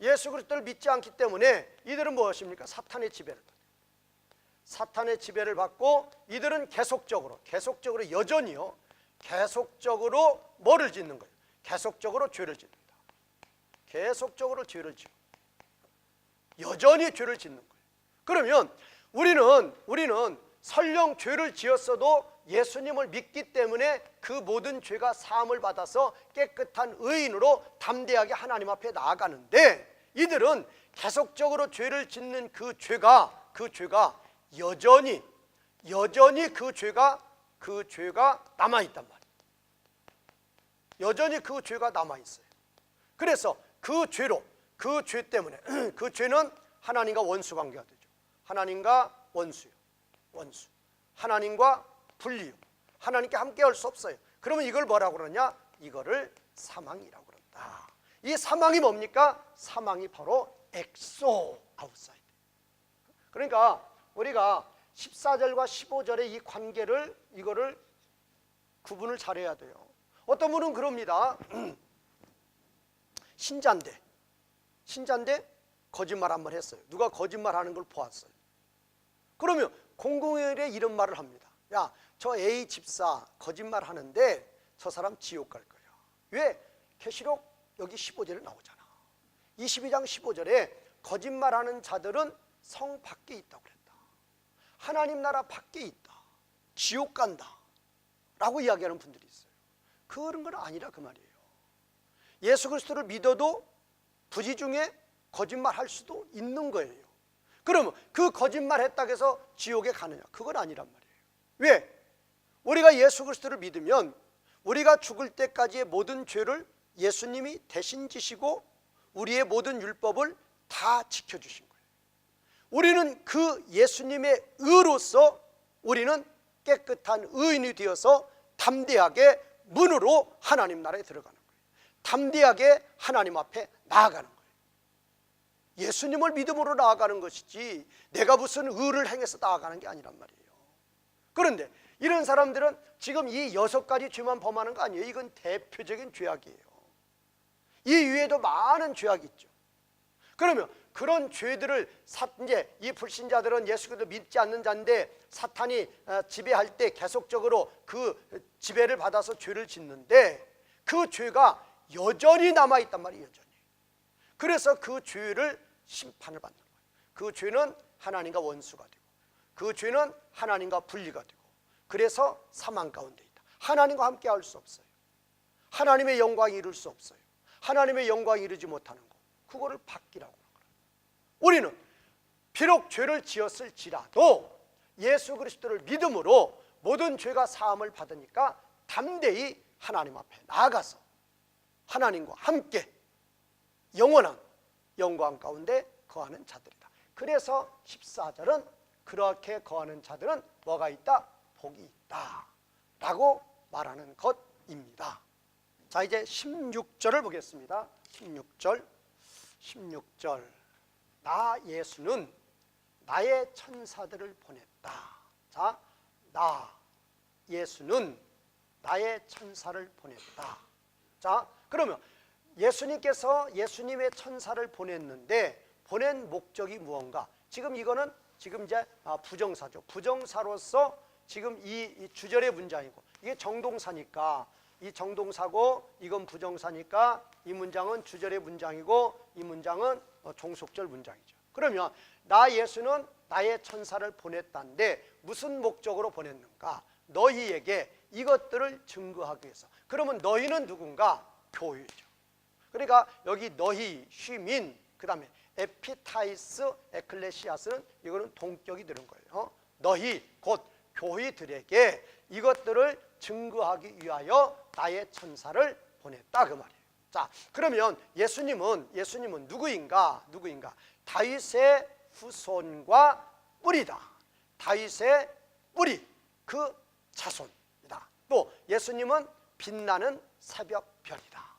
예수 그리스도를 믿지 않기 때문에 이들은 무엇입니까? 사탄의 지배를 받아요. 사탄의 지배를 받고 이들은 계속적으로 여전히요. 계속적으로 뭐를 짓는 거예요? 계속적으로 죄를 짓는다. 계속적으로 죄를 지어. 여전히 죄를 짓는 거예요. 그러면 우리는 설령 죄를 지었어도 예수님을 믿기 때문에 그 모든 죄가 사함을 받아서 깨끗한 의인으로 담대하게 하나님 앞에 나아가는데, 이들은 계속적으로 죄를 짓는 그 죄가 여전히 그 죄가 남아있단 말이에요. 여전히 그 죄가 남아있어요. 그래서 그 죄 때문에 그 죄는 하나님과 원수 관계가 되죠. 하나님과 원수. 하나님과 분리요. 하나님께 함께 할 수 없어요. 그러면 이걸 뭐라고 그러냐? 이거를 사망이라고 그런다. 이 사망이 뭡니까? 사망이 바로 엑소 아웃사이드. 그러니까 우리가 14절과 15절의 이 관계를 이거를 구분을 잘해야 돼요. 어떤 분은 그럽니다. 신자인데 거짓말 한번 했어요. 누가 거짓말하는 걸 보았어요. 그러면 공공연히 이런 말을 합니다. 야, 저 A 집사 거짓말 하는데 저 사람 지옥 갈 거야. 왜? 계시록 여기 15절에 나오잖아. 22장 15절에 거짓말하는 자들은 성 밖에 있다고 그랬다. 하나님 나라 밖에 있다. 지옥 간다 라고 이야기하는 분들이 있어요. 그런 건 아니라 그 말이에요. 예수 그리스도를 믿어도 부지 중에 거짓말할 수도 있는 거예요. 그러면 그 거짓말 했다고 해서 지옥에 가느냐? 그건 아니란 말이에요. 왜? 우리가 예수 그리스도를 믿으면 우리가 죽을 때까지의 모든 죄를 예수님이 대신 지시고 우리의 모든 율법을 다 지켜주신 거예요. 우리는 그 예수님의 의로서 우리는 깨끗한 의인이 되어서 담대하게 문으로 하나님 나라에 들어가는 거예요. 담대하게 하나님 앞에 나아가는 거예요. 예수님을 믿음으로 나아가는 것이지 내가 무슨 의를 행해서 나아가는 게 아니란 말이에요. 그런데 이런 사람들은 지금 이 6가지 죄만 범하는 거 아니에요. 이건 대표적인 죄악이에요. 이 위에도 많은 죄악이 있죠. 그러면 그런 죄들을 이제 이 불신자들은 예수 그리스도 믿지 않는 자인데 사탄이 지배할 때 계속적으로 그 지배를 받아서 죄를 짓는데 그 죄가 여전히 남아있단 말이에요. 여전히. 그래서 그 죄를 심판을 받는 거예요. 그 죄는 하나님과 원수가 되고 그 죄는 하나님과 분리가 되고 그래서 사망 가운데 있다. 하나님과 함께 할 수 없어요. 하나님의 영광이 이룰 수 없어요. 하나님의 영광이 이루지 못하는 거, 그거를 받기라고 하는 거예요. 우리는 비록 죄를 지었을지라도 예수 그리스도를 믿음으로 모든 죄가 사함을 받으니까 담대히 하나님 앞에 나아가서 하나님과 함께 영원한 영광 가운데 거하는 자들이다. 그래서 14절은 그렇게 거하는 자들은 뭐가 있다? 복이 있다 라고 말하는 것입니다. 자, 이제 16절을 보겠습니다. 16절 나 예수는 나의 천사들을 보냈다. 자, 나 예수는 나의 천사를 보냈다. 자, 그러면 예수님께서 예수님의 천사를 보냈는데 보낸 목적이 무언가? 지금 이거는 지금 이제 부정사죠. 부정사로서 지금 이 주절의 문장이고 이게 정동사니까 이 정동사고 이건 부정사니까 이 문장은 주절의 문장이고 이 문장은 종속절 문장이죠. 그러면 나 예수는 나의 천사를 보냈다는데 무슨 목적으로 보냈는가? 너희에게 이것들을 증거하기 위해서. 그러면 너희는 누군가? 교회죠. 그러니까 여기 너희, 휘민, 그 다음에 에피타이스, 에클레시아스는 이거는 동격이 되는 거예요. 너희, 곧 교회들에게 이것들을 증거하기 위하여 나의 천사를 보냈다 그 말이에요. 자, 그러면 예수님은 누구인가? 다윗의 후손과 뿌리다. 다윗의 뿌리, 그 자손이다. 또 예수님은 빛나는 새벽별이다.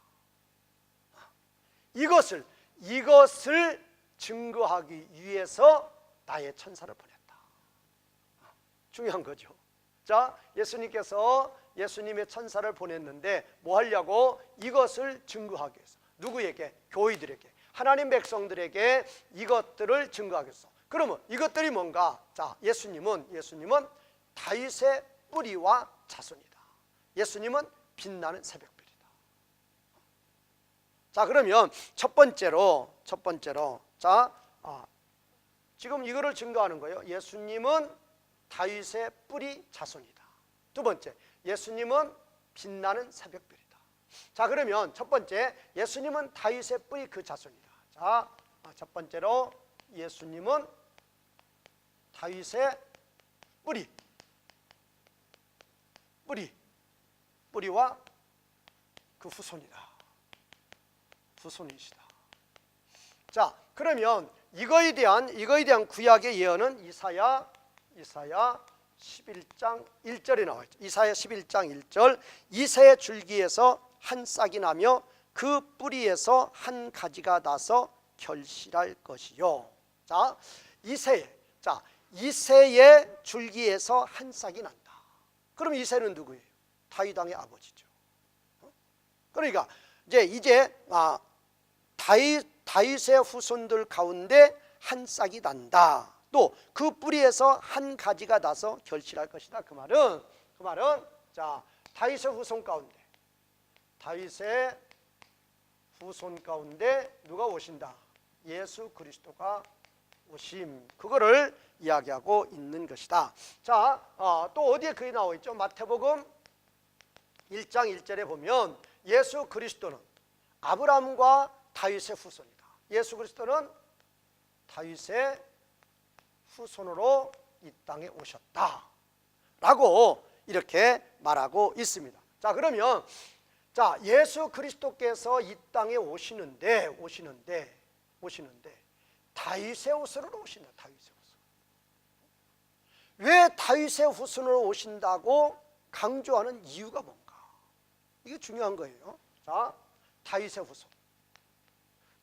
이것을 증거하기 위해서 나의 천사를 보냈다. 중요한 거죠. 자, 예수님께서 예수님의 천사를 보냈는데 뭐 하려고? 이것을 증거하기 위해서. 누구에게? 교회들에게, 하나님 백성들에게 이것들을 증거하기 위해서. 그러면 이것들이 뭔가? 자, 예수님은 다윗의 뿌리와 자손이다. 예수님은 빛나는 새벽별이다. 자, 그러면 첫 번째로 자, 지금 이거를 증거하는 거예요. 예수님은 다윗의 뿌리 자손이다. 두 번째, 예수님은 빛나는 새벽별이다. 자, 그러면 첫 번째, 예수님은 다윗의 뿌리 그 자손이다. 자, 첫 번째로 예수님은 다윗의 뿌리와 그 후손이시다. 자, 그러면 이거에 대한 구약의 예언은 이사야 11장 1절에 나와 있죠. 이사야 11장 1절, 이새의 줄기에서 한 싹이 나며 그 뿌리에서 한 가지가 나서 결실할 것이요. 자, 이새의 줄기에서 한 싹이 난다. 그럼 이새는 누구예요? 다윗 왕의 아버지죠. 그러니까 이제 다윗의 후손들 가운데 한 싹이 난다. 또 그 뿌리에서 한 가지가 나서 결실할 것이다. 그 말은 자, 다윗의 후손 가운데 누가 오신다? 예수 그리스도가 오심. 그거를 이야기하고 있는 것이다. 자, 또 어디에 그게 나와 있죠? 마태복음 1장 1절에 보면 예수 그리스도는 아브라함과 다윗의 후손이다. 예수 그리스도는 다윗의 후손으로 이 땅에 오셨다 라고 이렇게 말하고 있습니다. 자, 그러면 예수 그리스도께서 이 땅에 오시는데 다윗의 후손으로 오신다. 다윗의 후손. 왜 다윗의 후손으로 오신다고 강조하는 이유가 뭔가? 이게 중요한 거예요. 자, 다윗의 후손.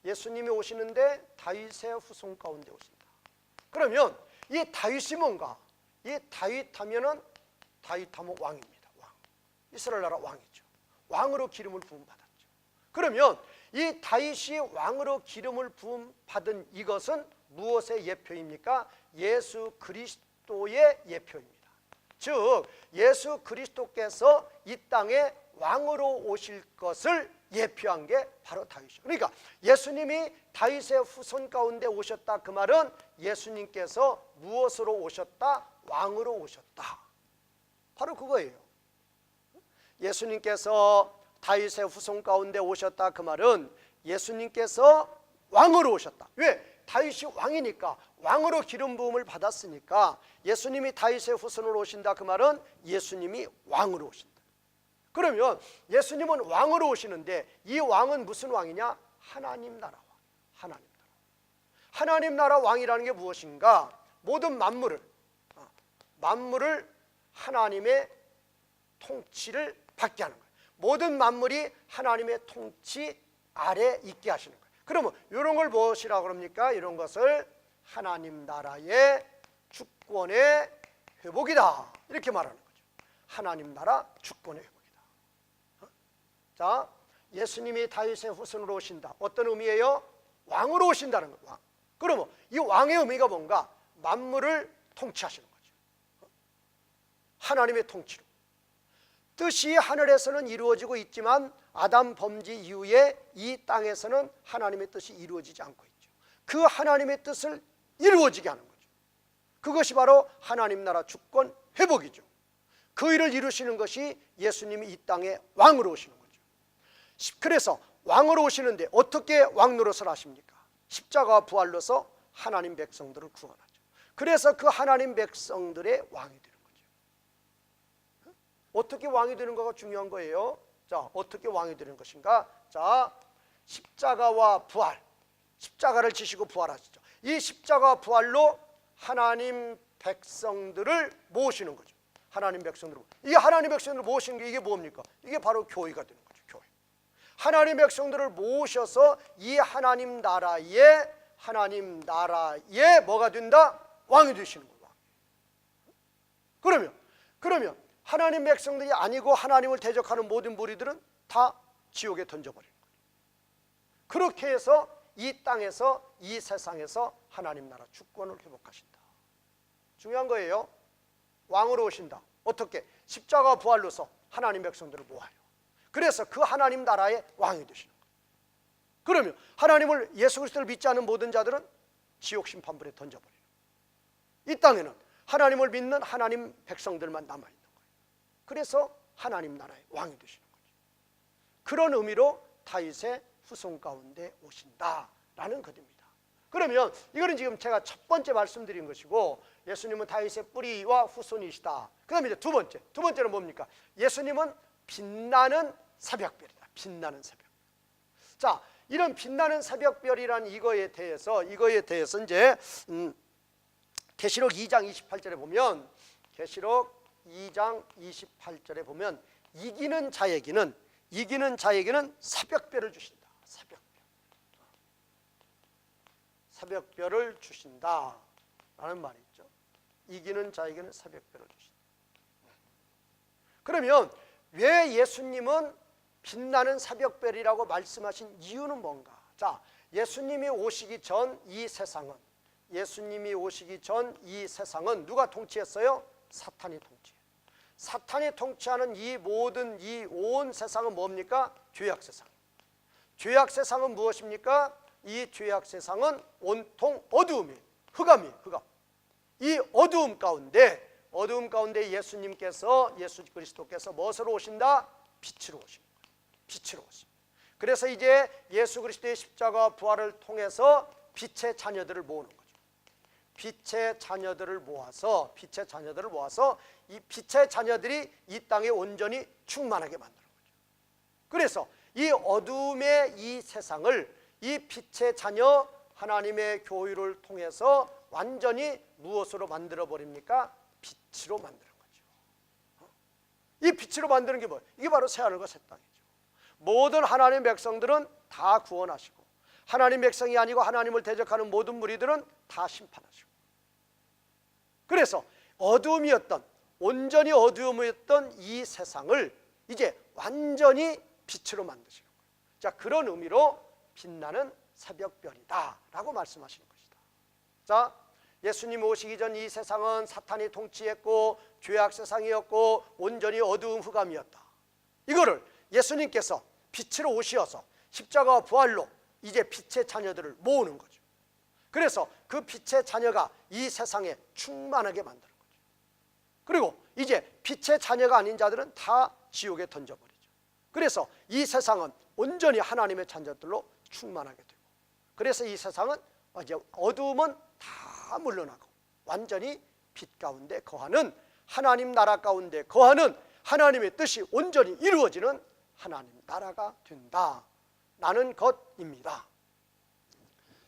예수님이 오시는데 다윗의 후손 가운데 오신다. 그러면 이 다윗이 뭔가? 이 다윗하면 왕입니다. 왕. 이스라엘 나라 왕이죠. 왕으로 기름을 부음 받았죠. 그러면 이 다윗이 왕으로 기름을 부음 받은 이것은 무엇의 예표입니까? 예수 그리스도의 예표입니다. 즉 예수 그리스도께서 이 땅에 왕으로 오실 것을 예표한 게 바로 다윗이에요. 그러니까 예수님이 다윗의 후손 가운데 오셨다. 그 말은 예수님께서 무엇으로 오셨다? 왕으로 오셨다. 바로 그거예요. 예수님께서 다윗의 후손 가운데 오셨다. 그 말은 예수님께서 왕으로 오셨다. 왜? 다윗이 왕이니까, 왕으로 기름 부음을 받았으니까 예수님이 다윗의 후손으로 오신다. 그 말은 예수님이 왕으로 오신다. 그러면 예수님은 왕으로 오시는데 이 왕은 무슨 왕이냐? 하나님 나라 왕. 하나님 나라 왕이라는 게 무엇인가? 모든 만물을 하나님의 통치를 받게 하는 거예요. 모든 만물이 하나님의 통치 아래 있게 하시는 거예요. 그러면 이런 걸 무엇이라고 그럽니까? 이런 것을 하나님 나라의 주권의 회복이다. 이렇게 말하는 거죠. 하나님 나라 주권의 회복이다. 자, 예수님이 다윗의 후손으로 오신다. 어떤 의미예요? 왕으로 오신다는 거예요. 왕. 그러면 이 왕의 의미가 뭔가? 만물을 통치하시는 거죠. 하나님의 통치로. 뜻이 하늘에서는 이루어지고 있지만 아담 범죄 이후에 이 땅에서는 하나님의 뜻이 이루어지지 않고 있죠. 그 하나님의 뜻을 이루어지게 하는 거죠. 그것이 바로 하나님 나라 주권 회복이죠. 그 일을 이루시는 것이 예수님이 이 땅에 왕으로 오시는 거죠. 그래서 왕으로 오시는데 어떻게 왕 노릇을 하십니까? 십자가와 부활로서 하나님 백성들을 구원하죠. 그래서 그 하나님 백성들의 왕이 되는 거죠. 어떻게 왕이 되는 거가 중요한 거예요. 자, 어떻게 왕이 되는 것인가? 자, 십자가와 부활. 십자가를 지시고 부활하시죠. 이 십자가와 부활로 하나님 백성들을 모시는 거죠. 하나님 백성들을. 이 하나님 백성들을 모시는 게 이게 뭡니까? 이게 바로 교회가 되는 거죠. 교회. 하나님 백성들을 모셔서 이 하나님 나라에 뭐가 된다? 왕이 되시는 거예요. 그러면 하나님 백성들이 아니고 하나님을 대적하는 모든 무리들은 다 지옥에 던져버리는 거예요. 그렇게 해서 이 땅에서, 이 세상에서 하나님 나라 주권을 회복하신다. 중요한 거예요. 왕으로 오신다. 어떻게? 십자가 부활로서 하나님 백성들을 모아요. 그래서 그 하나님 나라의 왕이 되시는 거예요. 그러면 하나님을, 예수 그리스도를 믿지 않는 모든 자들은 지옥 심판불에 던져버려요. 이 땅에는 하나님을 믿는 하나님 백성들만 남아있는 거예요. 그래서 하나님 나라의 왕이 되시는 거죠. 그런 의미로 다윗의 후손 가운데 오신다라는 것입니다. 그러면 이거는 지금 제가 첫 번째 말씀드린 것이고, 예수님은 다윗의 뿌리와 후손이시다. 그 다음에 이제 두 번째는 뭡니까? 예수님은 빛나는 새벽별이다. 빛나는 새벽. 자, 이런 빛나는 새벽별이라는 이거에 대해서 이제 계시록 2장 28절에 보면, 계시록 2장 28절에 보면 이기는 자에게는 새벽별을 주신다. 새벽별을 주신다라는 말이 있죠. 이기는 자에게는 새벽별을 주신다. 그러면 왜 예수님은 빛나는 새벽별이라고 말씀하신 이유는 뭔가? 자, 예수님이 오시기 전 이 세상은 누가 통치했어요? 사탄이 통치해요. 사탄이 통치하는 이 온 세상은 뭡니까? 죄악 세상. 죄악 세상은 무엇입니까? 이 죄악 세상은 온통 어두움이에요. 흑암이에요. 흑암. 이 어두움 가운데 예수 그리스도께서 무엇으로 오신다? 빛으로 오십니다. 빛으로 오십니다. 그래서 이제 예수 그리스도의 십자가 부활을 통해서 빛의 자녀들을 모으는 거죠. 빛의 자녀들을 모아서 이 빛의 자녀들이 이 땅에 온전히 충만하게 만드는 거죠. 그래서 이 어둠의 이 세상을 이 빛의 자녀 하나님의 교회를 통해서 완전히 무엇으로 만들어 버립니까? 빛으로 만드는 거죠. 이 빛으로 만드는 게 뭐예요? 이게 바로 새하늘과 새 땅이죠. 모든 하나님 백성들은 다 구원하시고, 하나님 백성이 아니고 하나님을 대적하는 모든 무리들은 다 심판하시고, 그래서 온전히 어두움이었던 이 세상을 이제 완전히 빛으로 만드시는 거예요. 자, 그런 의미로 빛나는 새벽별이다 라고 말씀하시는 것이다. 자, 예수님 오시기 전 이 세상은 사탄이 통치했고 죄악 세상이었고 온전히 어두운 흑암이었다. 이거를 예수님께서 빛으로 오셔서 십자가와 부활로 이제 빛의 자녀들을 모으는 거죠. 그래서 그 빛의 자녀가 이 세상에 충만하게 만드는 거죠. 그리고 이제 빛의 자녀가 아닌 자들은 다 지옥에 던져버리죠. 그래서 이 세상은 온전히 하나님의 자녀들로 충만하게 되고, 그래서 이 세상은 이제 어두움은 다 물러나고 완전히 빛 가운데 거하는, 하나님 나라 가운데 거하는 하나님의 뜻이 온전히 이루어지는 하나님 나라가 된다라는 것입니다.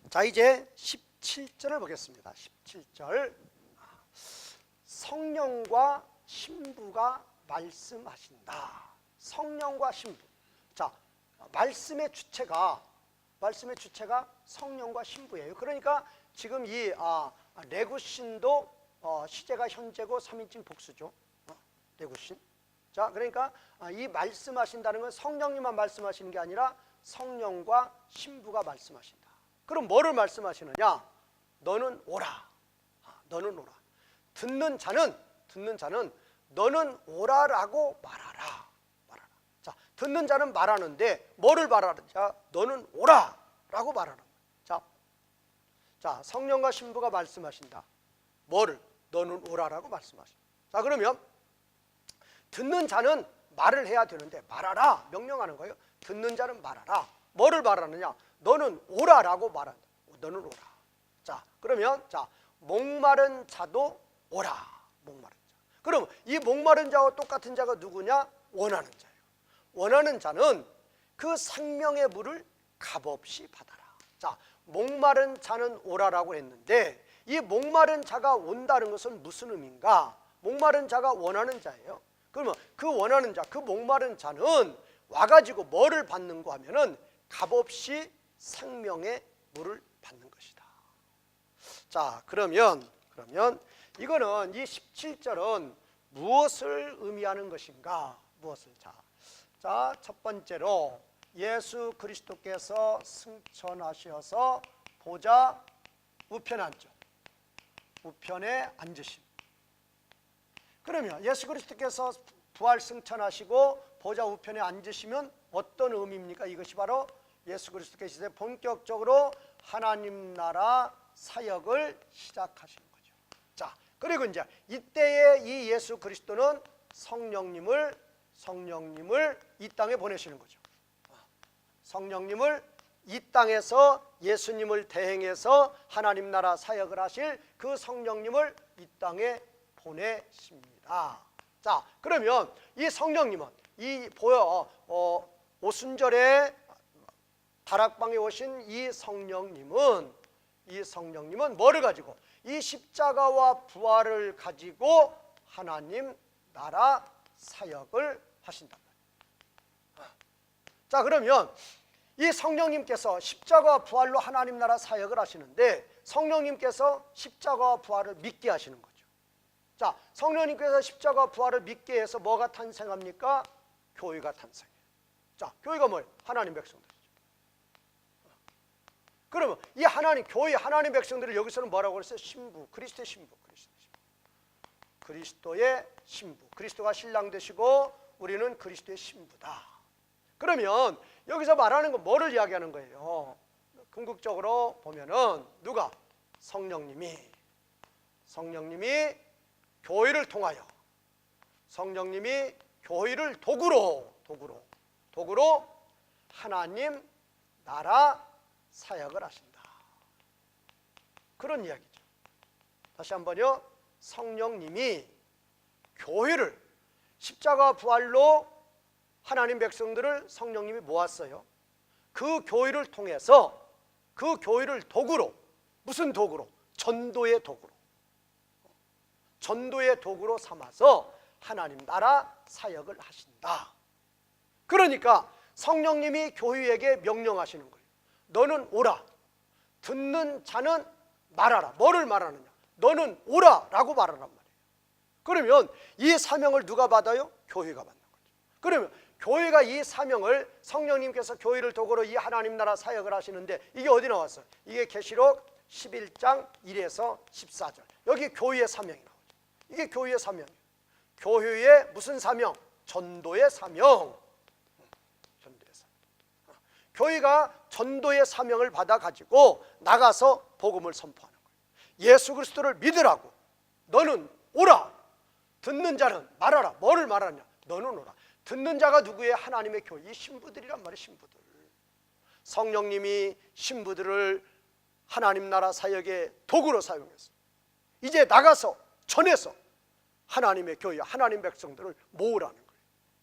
자, 이제 17절을 보겠습니다. 17절. 성령과 신부가 말씀하신다. 성령과 신부. 자, 말씀의 주체가 성령과 신부예요. 그러니까 지금 이 레구신도 시제가 현재고 3인칭 복수죠. 레구신. 자, 그러니까 이 말씀하신다는 건 성령님만 말씀하시는 게 아니라 성령과 신부가 말씀하신다. 그럼 뭐를 말씀하시느냐? 너는 오라. 너는 오라. 듣는 자는 너는 오라라고 말하라. 자, 듣는 자는 말하는데 뭐를 말하느냐? 너는 오라라고 말하는 거예요. 자, 성령과 신부가 말씀하신다. 뭐를? 너는 오라라고 말씀하신다. 자, 그러면 듣는 자는 말을 해야 되는데 말하라 명령하는 거예요. 듣는 자는 말하라. 뭐를 말하느냐? 너는 오라라고 말한다. 너는 오라. 자, 그러면 목마른 자도 오라. 목마른 자. 그럼 이 목마른 자와 똑같은 자가 누구냐? 원하는 자예요. 원하는 자는 그 생명의 물을 값없이 받아라. 자, 목마른 자는 오라라고 했는데 이 목마른 자가 온다는 것은 무슨 의미인가? 목마른 자가 원하는 자예요. 그러면 그 원하는 자, 그 목마른 자는 와가지고 뭐를 받는가 하면은 값없이 생명의 물을 받는 것이다. 자, 그러면 이거는 이 17절은 무엇을 의미하는 것인가? 무엇을? 자, 첫 번째로 예수 그리스도께서 승천하셔서 보좌 우편에 앉죠. 우편에 앉으심. 그러면 예수 그리스도께서 부활 승천하시고 보좌 우편에 앉으시면 어떤 의미입니까? 이것이 바로 예수 그리스도께서 본격적으로 하나님 나라 사역을 시작하시는 거죠. 자, 그리고 이제 이때에 이 예수 그리스도는 성령님을 이 땅에 보내시는 거죠. 성령님을 이 땅에서 예수님을 대행해서 하나님 나라 사역을 하실 그 성령님을 이 땅에 보내십니다. 자, 그러면 이 성령님은 이 오순절에 다락방에 오신 이 성령님은 뭐를 가지고? 이 십자가와 부활을 가지고 하나님 나라 사역을 하신단 말이에요. 자, 그러면 이 성령님께서 십자가와 부활로 하나님 나라 사역을 하시는데 성령님께서 십자가와 부활을 믿게 하시는 거죠. 자, 성령님께서 십자가와 부활을 믿게 해서 뭐가 탄생합니까? 교회가 탄생해요. 자, 교회가 뭐예요? 하나님 백성들이죠. 그러면 이 교회 하나님 백성들을 여기서는 뭐라고 그랬어요? 신부, 그리스도의 신부. 그리스도의 신부. 그리스도가 신랑 되시고 우리는 그리스도의 신부다. 그러면 여기서 말하는 건 뭐를 이야기하는 거예요? 궁극적으로 보면은 누가? 성령님이 교회를 통하여 성령님이 교회를 도구로 하나님 나라 사역을 하신다. 그런 이야기죠. 다시 한번요. 성령님이 교회를 십자가 부활로 하나님 백성들을 성령님이 모았어요. 그 교회를 통해서 그 교회를 도구로, 무슨 도구로? 전도의 도구로 삼아서 하나님 나라 사역을 하신다. 그러니까 성령님이 교회에게 명령하시는 거예요. 너는 오라. 듣는 자는 말하라. 뭐를 말하느냐? 너는 오라라고 말하란 말이에요. 그러면 이 사명을 누가 받아요? 교회가 받는 거죠. 그러면 교회가 이 사명을 성령님께서 교회를 도구로 이 하나님 나라 사역을 하시는데 이게 어디 나왔어요? 이게 계시록 11장 1에서 14절. 여기 교회의 사명이 나오죠. 이게 교회의 사명이에요. 교회의 무슨 사명? 전도의 사명. 교회가 전도의 사명을 받아가지고 나가서 복음을 선포하는 거예요. 예수 그리스도를 믿으라고. 너는 오라. 듣는 자는 말하라. 뭐를 말하냐? 너는 오라. 듣는 자가 누구예요? 하나님의 교회. 이 신부들이란 말이에요. 신부들. 성령님이 신부들을 하나님 나라 사역의 도구로 사용해서 이제 나가서 전해서 하나님의 교회, 하나님 백성들을 모으라는 거예요.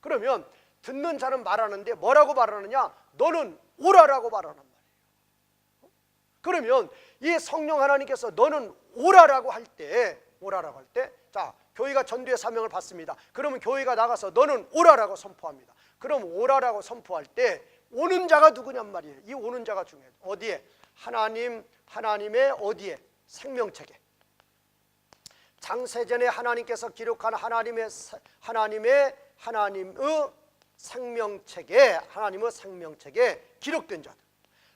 그러면 듣는 자는 말하는데 뭐라고 말하느냐? 너는 오라라고 말하는 말이에요. 그러면 이 성령 하나님께서 너는 오라라고 할 때, 자, 교회가 전도의 사명을 받습니다. 그러면 교회가 나가서 너는 오라라고 선포합니다. 그럼 오라라고 선포할 때 오는 자가 누구냔 말이에요. 이 오는 자가 중요해요. 어디에? 하나님의 어디에? 생명책에. 장세전에 하나님께서 기록한 하나님의 생명책에, 하나님의 생명책에 기록된 자들,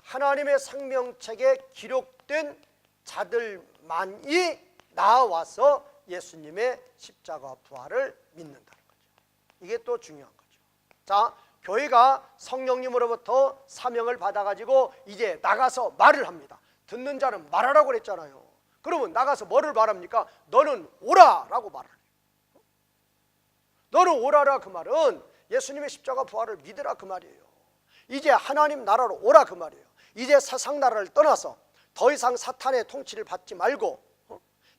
하나님의 생명책에 기록된 자들만이 나와서 예수님의 십자가 부활을 믿는다는 거죠. 이게 또 중요한 거죠. 자, 교회가 성령님으로부터 사명을 받아가지고 이제 나가서 말을 합니다. 듣는 자는 말하라고 그랬잖아요. 그러면 나가서 뭐를 말합니까? 너는 오라라고 말을 해요. 너는 오라라 그 말은 예수님의 십자가 부활을 믿으라 그 말이에요. 이제 하나님 나라로 오라 그 말이에요. 이제 세상 나라를 떠나서 더 이상 사탄의 통치를 받지 말고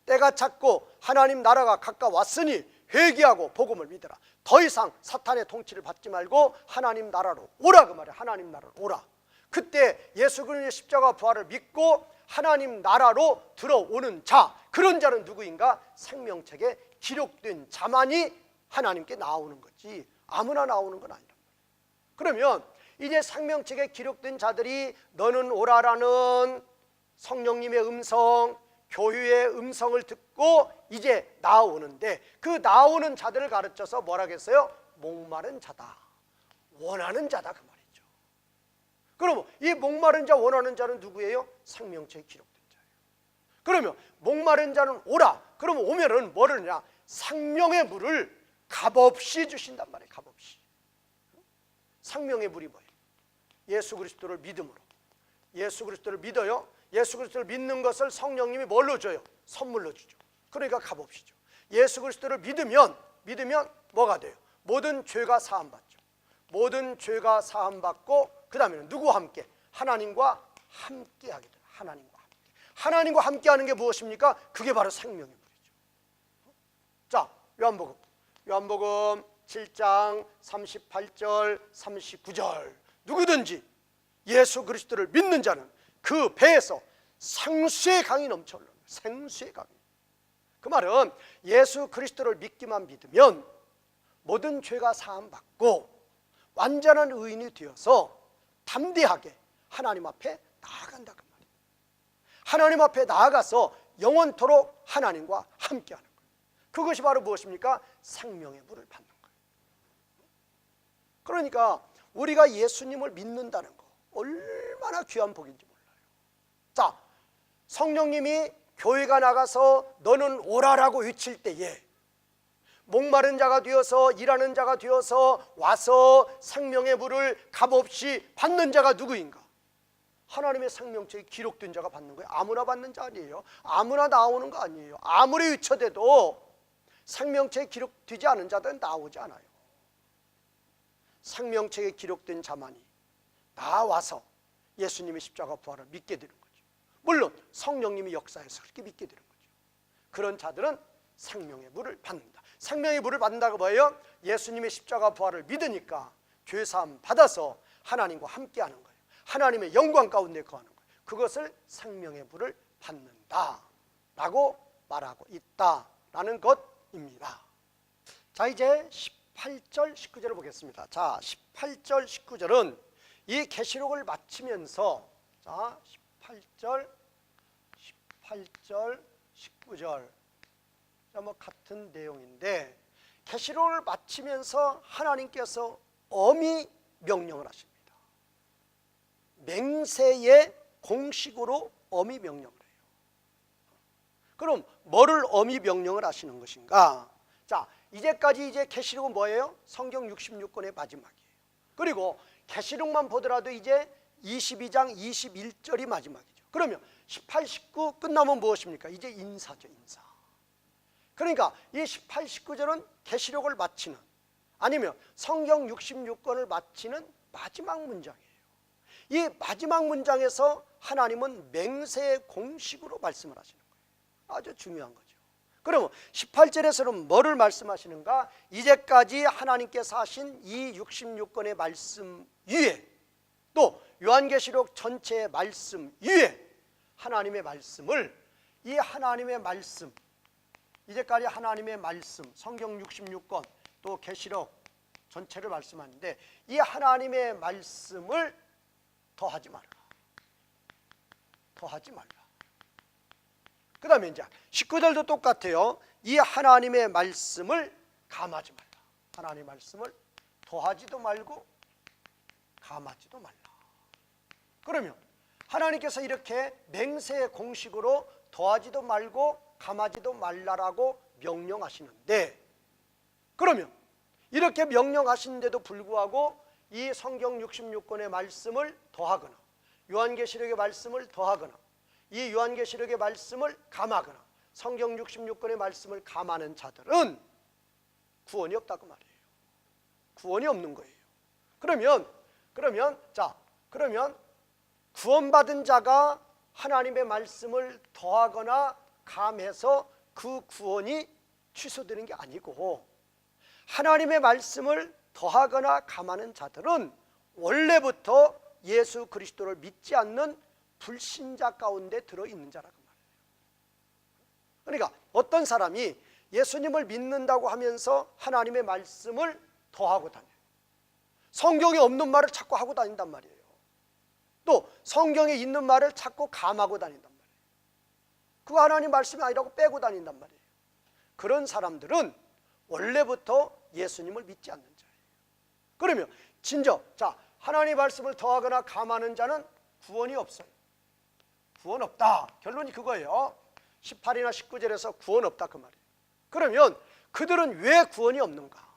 때가 찼고 하나님 나라가 가까웠으니 회개하고 복음을 믿어라. 더 이상 사탄의 통치를 받지 말고 하나님 나라로 오라 그 말이야. 하나님 나라로 오라. 그때 예수 그리스도의 십자가 부활을 믿고 하나님 나라로 들어오는 자, 그런 자는 누구인가? 생명책에 기록된 자만이 하나님께 나오는 거지 아무나 나오는 건 아니란 말이야. 그러면 이제 생명책에 기록된 자들이 너는 오라라는 성령님의 음성, 교회의 음성을 듣고 이제 나오는데, 그 나오는 자들을 가르쳐서 뭐라 했어요? 목마른 자다, 원하는 자다 그 말이죠. 그러면 이 목마른 자, 원하는 자는 누구예요? 생명책에 기록된 자예요. 그러면 목마른 자는 오라. 그러면 오면은 뭐를 하냐? 생명의 물을 값없이 주신단 말이에요. 값없이. 생명의 물이 뭐예요? 예수 그리스도를 믿음으로. 예수 그리스도를 믿어요. 예수 그리스도를 믿는 것을 성령님이 뭘로 줘요? 선물로 주죠. 그러니까 값없이 줘. 예수 그리스도를 믿으면 뭐가 돼요? 모든 죄가 사함받죠. 모든 죄가 사함받고 그 다음에는 누구와 함께? 하나님과 함께 하게 돼요. 하나님과 함께. 하나님과 함께 하는 게 무엇입니까? 그게 바로 생명의 물이죠. 자, 요한복음 7장 38절 39절 누구든지 예수 그리스도를 믿는 자는 그 배에서 생수의 강이 넘쳐 흘러요. 생수의 강이. 그 말은 예수 그리스도를 믿으면 모든 죄가 사함받고 완전한 의인이 되어서 담대하게 하나님 앞에 나아간다 그 말이에요. 하나님 앞에 나아가서 영원토록 하나님과 함께하는 거예요. 그것이 바로 무엇입니까? 생명의 물을 받는 거예요. 그러니까 우리가 예수님을 믿는다는 거 얼마나 귀한 복인지 몰라요. 자, 성령님이 교회가 나가서 너는 오라라고 외칠 때에 목마른 자가 되어서 일하는 자가 되어서 와서 생명의 물을 값없이 받는 자가 누구인가? 하나님의 생명책에 기록된 자가 받는 거예요. 아무나 받는 자 아니에요. 아무나 나오는 거 아니에요. 아무리 외쳐대도 생명책에 기록되지 않은 자들은 나오지 않아요. 생명책에 기록된 자만이 나와서 예수님의 십자가 부활을 믿게 되는 거죠. 물론 성령님이 역사해서 그렇게 믿게 되는 거죠. 그런 자들은 생명의 물을 받는다. 생명의 물을 받는다고 뭐예요? 예수님의 십자가 부활을 믿으니까 죄사함 받아서 하나님과 함께하는 거예요. 하나님의 영광 가운데 거하는 거예요. 그것을 생명의 물을 받는다 라고 말하고 있다라는 것입니다. 자, 이제 18절 19절을 보겠습니다. 자, 18절 19절은 이 계시록을 마치면서, 자, 18절 19절 뭐 같은 내용인데, 계시록을 마치면서 하나님께서 엄히 명령을 하십니다. 맹세의 공식으로 엄히 명령을 해요. 그럼 뭐를 엄히 명령을 하시는 것인가? 자, 이제까지 이제 계시록은 뭐예요? 성경 66권의 마지막이에요. 그리고 계시록만 보더라도 이제 22장 21절이 마지막이죠. 그러면 18, 19 끝나면 무엇입니까? 이제 인사죠, 인사. 그러니까 이 18, 19절은 계시록을 마치는, 아니면 성경 66권을 마치는 마지막 문장이에요. 이 마지막 문장에서 하나님은 맹세의 공식으로 말씀을 하시는 거예요. 아주 중요한 거죠. 그러면 18절에서는 뭐를 말씀하시는가? 이제까지 하나님께서 하신 이 66권의 말씀 위에, 또 요한계시록 전체의 말씀 위에 하나님의 말씀을, 이 하나님의 말씀, 이제까지 하나님의 말씀, 성경 66권 또 계시록 전체를 말씀하는데, 이 하나님의 말씀을 더하지 말라. 더하지 말라. 그 다음에 이제 19절도 똑같아요. 이 하나님의 말씀을 감하지 말라. 하나님의 말씀을 더하지도 말고 감하지도 말라. 그러면 하나님께서 이렇게 맹세의 공식으로 더하지도 말고 감하지도 말라라고 명령하시는데, 그러면 이렇게 명령하시는데도 불구하고 이 성경 66권의 말씀을 더하거나 요한계시록의 말씀을 더하거나 이 요한계시록의 말씀을 감하거나 성경 66권의 말씀을 감하는 자들은 구원이 없다고 말이에요. 구원이 없는 거예요. 그러면 구원받은 자가 하나님의 말씀을 더하거나 감해서 그 구원이 취소되는 게 아니고, 하나님의 말씀을 더하거나 감하는 자들은 원래부터 예수 그리스도를 믿지 않는 불신자 가운데 들어있는 자라고 말해요. 그러니까 어떤 사람이 예수님을 믿는다고 하면서 하나님의 말씀을 더하고 다녀요. 성경에 없는 말을 자꾸 하고 다닌단 말이에요. 또 성경에 있는 말을 자꾸 감하고 다닌단 말이에요. 그거 하나님 말씀이 아니라고 빼고 다닌단 말이에요. 그런 사람들은 원래부터 예수님을 믿지 않는 자예요. 그러면 진정, 자, 하나님 말씀을 더하거나 감하는 자는 구원이 없어요. 구원 없다. 결론이 그거예요. 18이나 19절에서 구원 없다 그 말이에요. 그러면 그들은 왜 구원이 없는가?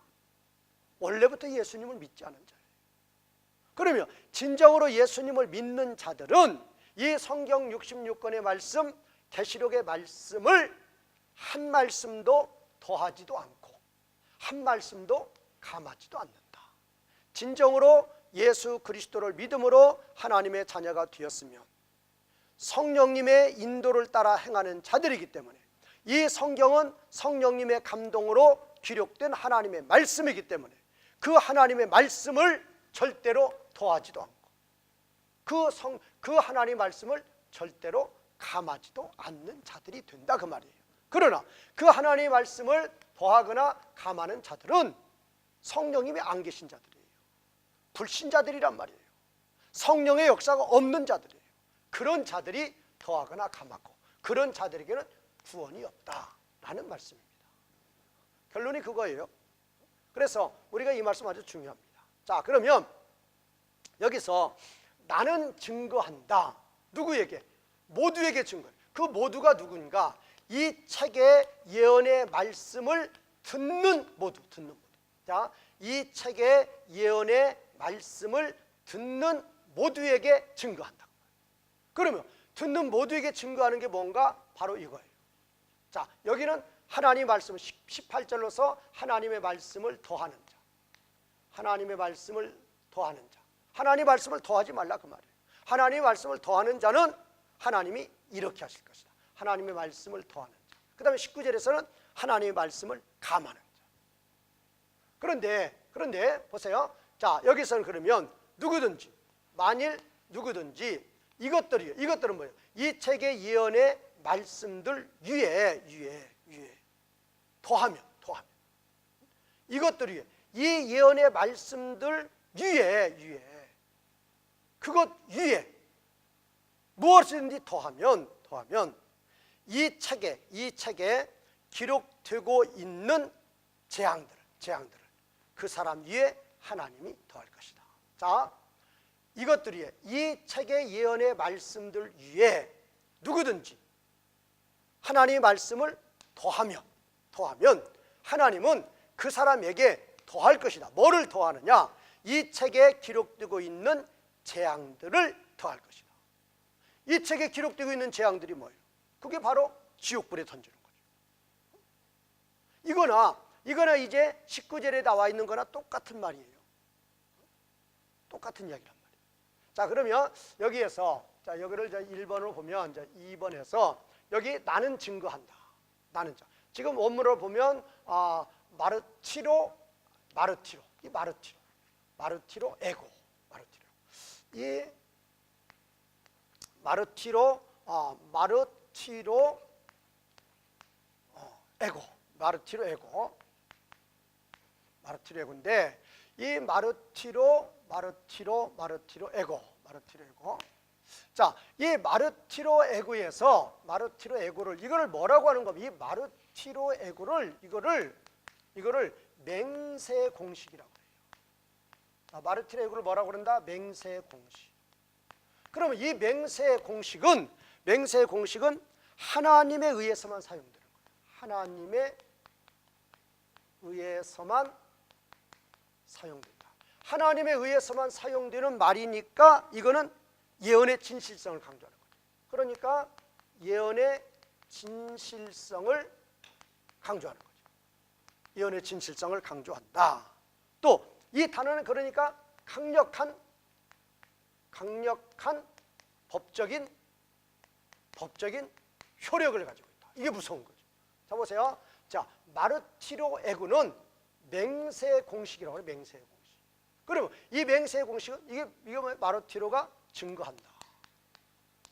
원래부터 예수님을 믿지 않은 자예요. 그러면 진정으로 예수님을 믿는 자들은 이 성경 66권의 말씀, 계시록의 말씀을 한 말씀도 더하지도 않고 한 말씀도 감하지도 않는다. 진정으로 예수 그리스도를 믿음으로 하나님의 자녀가 되었으면 성령님의 인도를 따라 행하는 자들이기 때문에, 이 성경은 성령님의 감동으로 기록된 하나님의 말씀이기 때문에 그 하나님의 말씀을 절대로 더하지도 않고 그 하나님의 말씀을 절대로 감하지도 않는 자들이 된다 그 말이에요. 그러나 그 하나님의 말씀을 더하거나 감하는 자들은 성령님이 안 계신 자들이에요. 불신자들이란 말이에요. 성령의 역사가 없는 자들이에요. 그런 자들이 더하거나 감하고 그런 자들에게는 구원이 없다라는 말씀입니다. 결론이 그거예요. 그래서 우리가 이 말씀 아주 중요합니다. 자, 그러면 여기서 나는 증거한다. 누구에게? 모두에게 증거해요. 그 모두가 누군가? 이 책의 예언의 말씀을 듣는 모두, 듣는 모두. 자, 이 책의 예언의 말씀을 듣는 모두에게 증거한다. 그러면 듣는 모두에게 증거하는 게 뭔가? 바로 이거예요. 자, 여기는 하나님의 말씀 18절로서 하나님의 말씀을 더하는 자, 하나님의 말씀을 더하는 자, 하나님의 말씀을 더하지 말라 그 말이에요. 하나님의 말씀을 더하는 자는 하나님이 이렇게 하실 것이다. 하나님의 말씀을 더하는 자. 그 다음에 19절에서는 하나님의 말씀을 감하는 자. 그런데 보세요. 자, 여기서는 그러면 누구든지, 만일 누구든지 이것들은 뭐예요? 이 책의 예언의 말씀들 위에 더하면 이것들 위에, 이 예언의 말씀들 위에 그것 위에 무엇이든지 더하면 이 책에 기록되고 있는 재앙들을 그 사람 위에 하나님이 더할 것이다. 자, 이것들 위에, 이 책의 예언의 말씀들 위에 누구든지 하나님의 말씀을 더하면 하나님은 그 사람에게 더할 것이다. 뭐를 더하느냐? 이 책에 기록되고 있는 재앙들을 더할 것이다. 이 책에 기록되고 있는 재앙들이 뭐예요? 그게 바로 지옥불에 던지는 거죠. 이거나 이제 19절에 나와 있는 거나 똑같은 말이에요. 똑같은 이야기란 말이에요. 자, 그러면 여기에서, 자, 여기를 1번으로 보면 이제 2번에서 여기 나는 증거한다. 나는 자. 지금 원문을 보면 마르티로 에고. 이 마르티로 에고인데, 이 마르티로 에고. 자, 이 마르티로 에고를 이거를 뭐라고 하는 겁니까? 이 마르티로 에고를 이거를 맹세 공식이라고 해요. 마르티로 에고를 뭐라고 그런다? 맹세 공식. 그러면 이 맹세 공식은 하나님에 의해서만 사용되는 거예요. 하나님에 의해서만 사용된다. 하나님에 의해서만 사용되는 말이니까 이거는 예언의 진실성을 강조하는 거죠. 그러니까 예언의 진실성을 강조하는 거죠. 예언의 진실성을 강조한다. 또 이 단어는 그러니까 강력한 법적인 효력을 가지고 있다. 이게 무서운 거죠. 자, 보세요. 자, 마르티로 에고는 맹세 공식이라고 해요. 맹세 공식. 그러면 이 맹세 공식은 이게 뭐예요? 마르티로가 증거한다.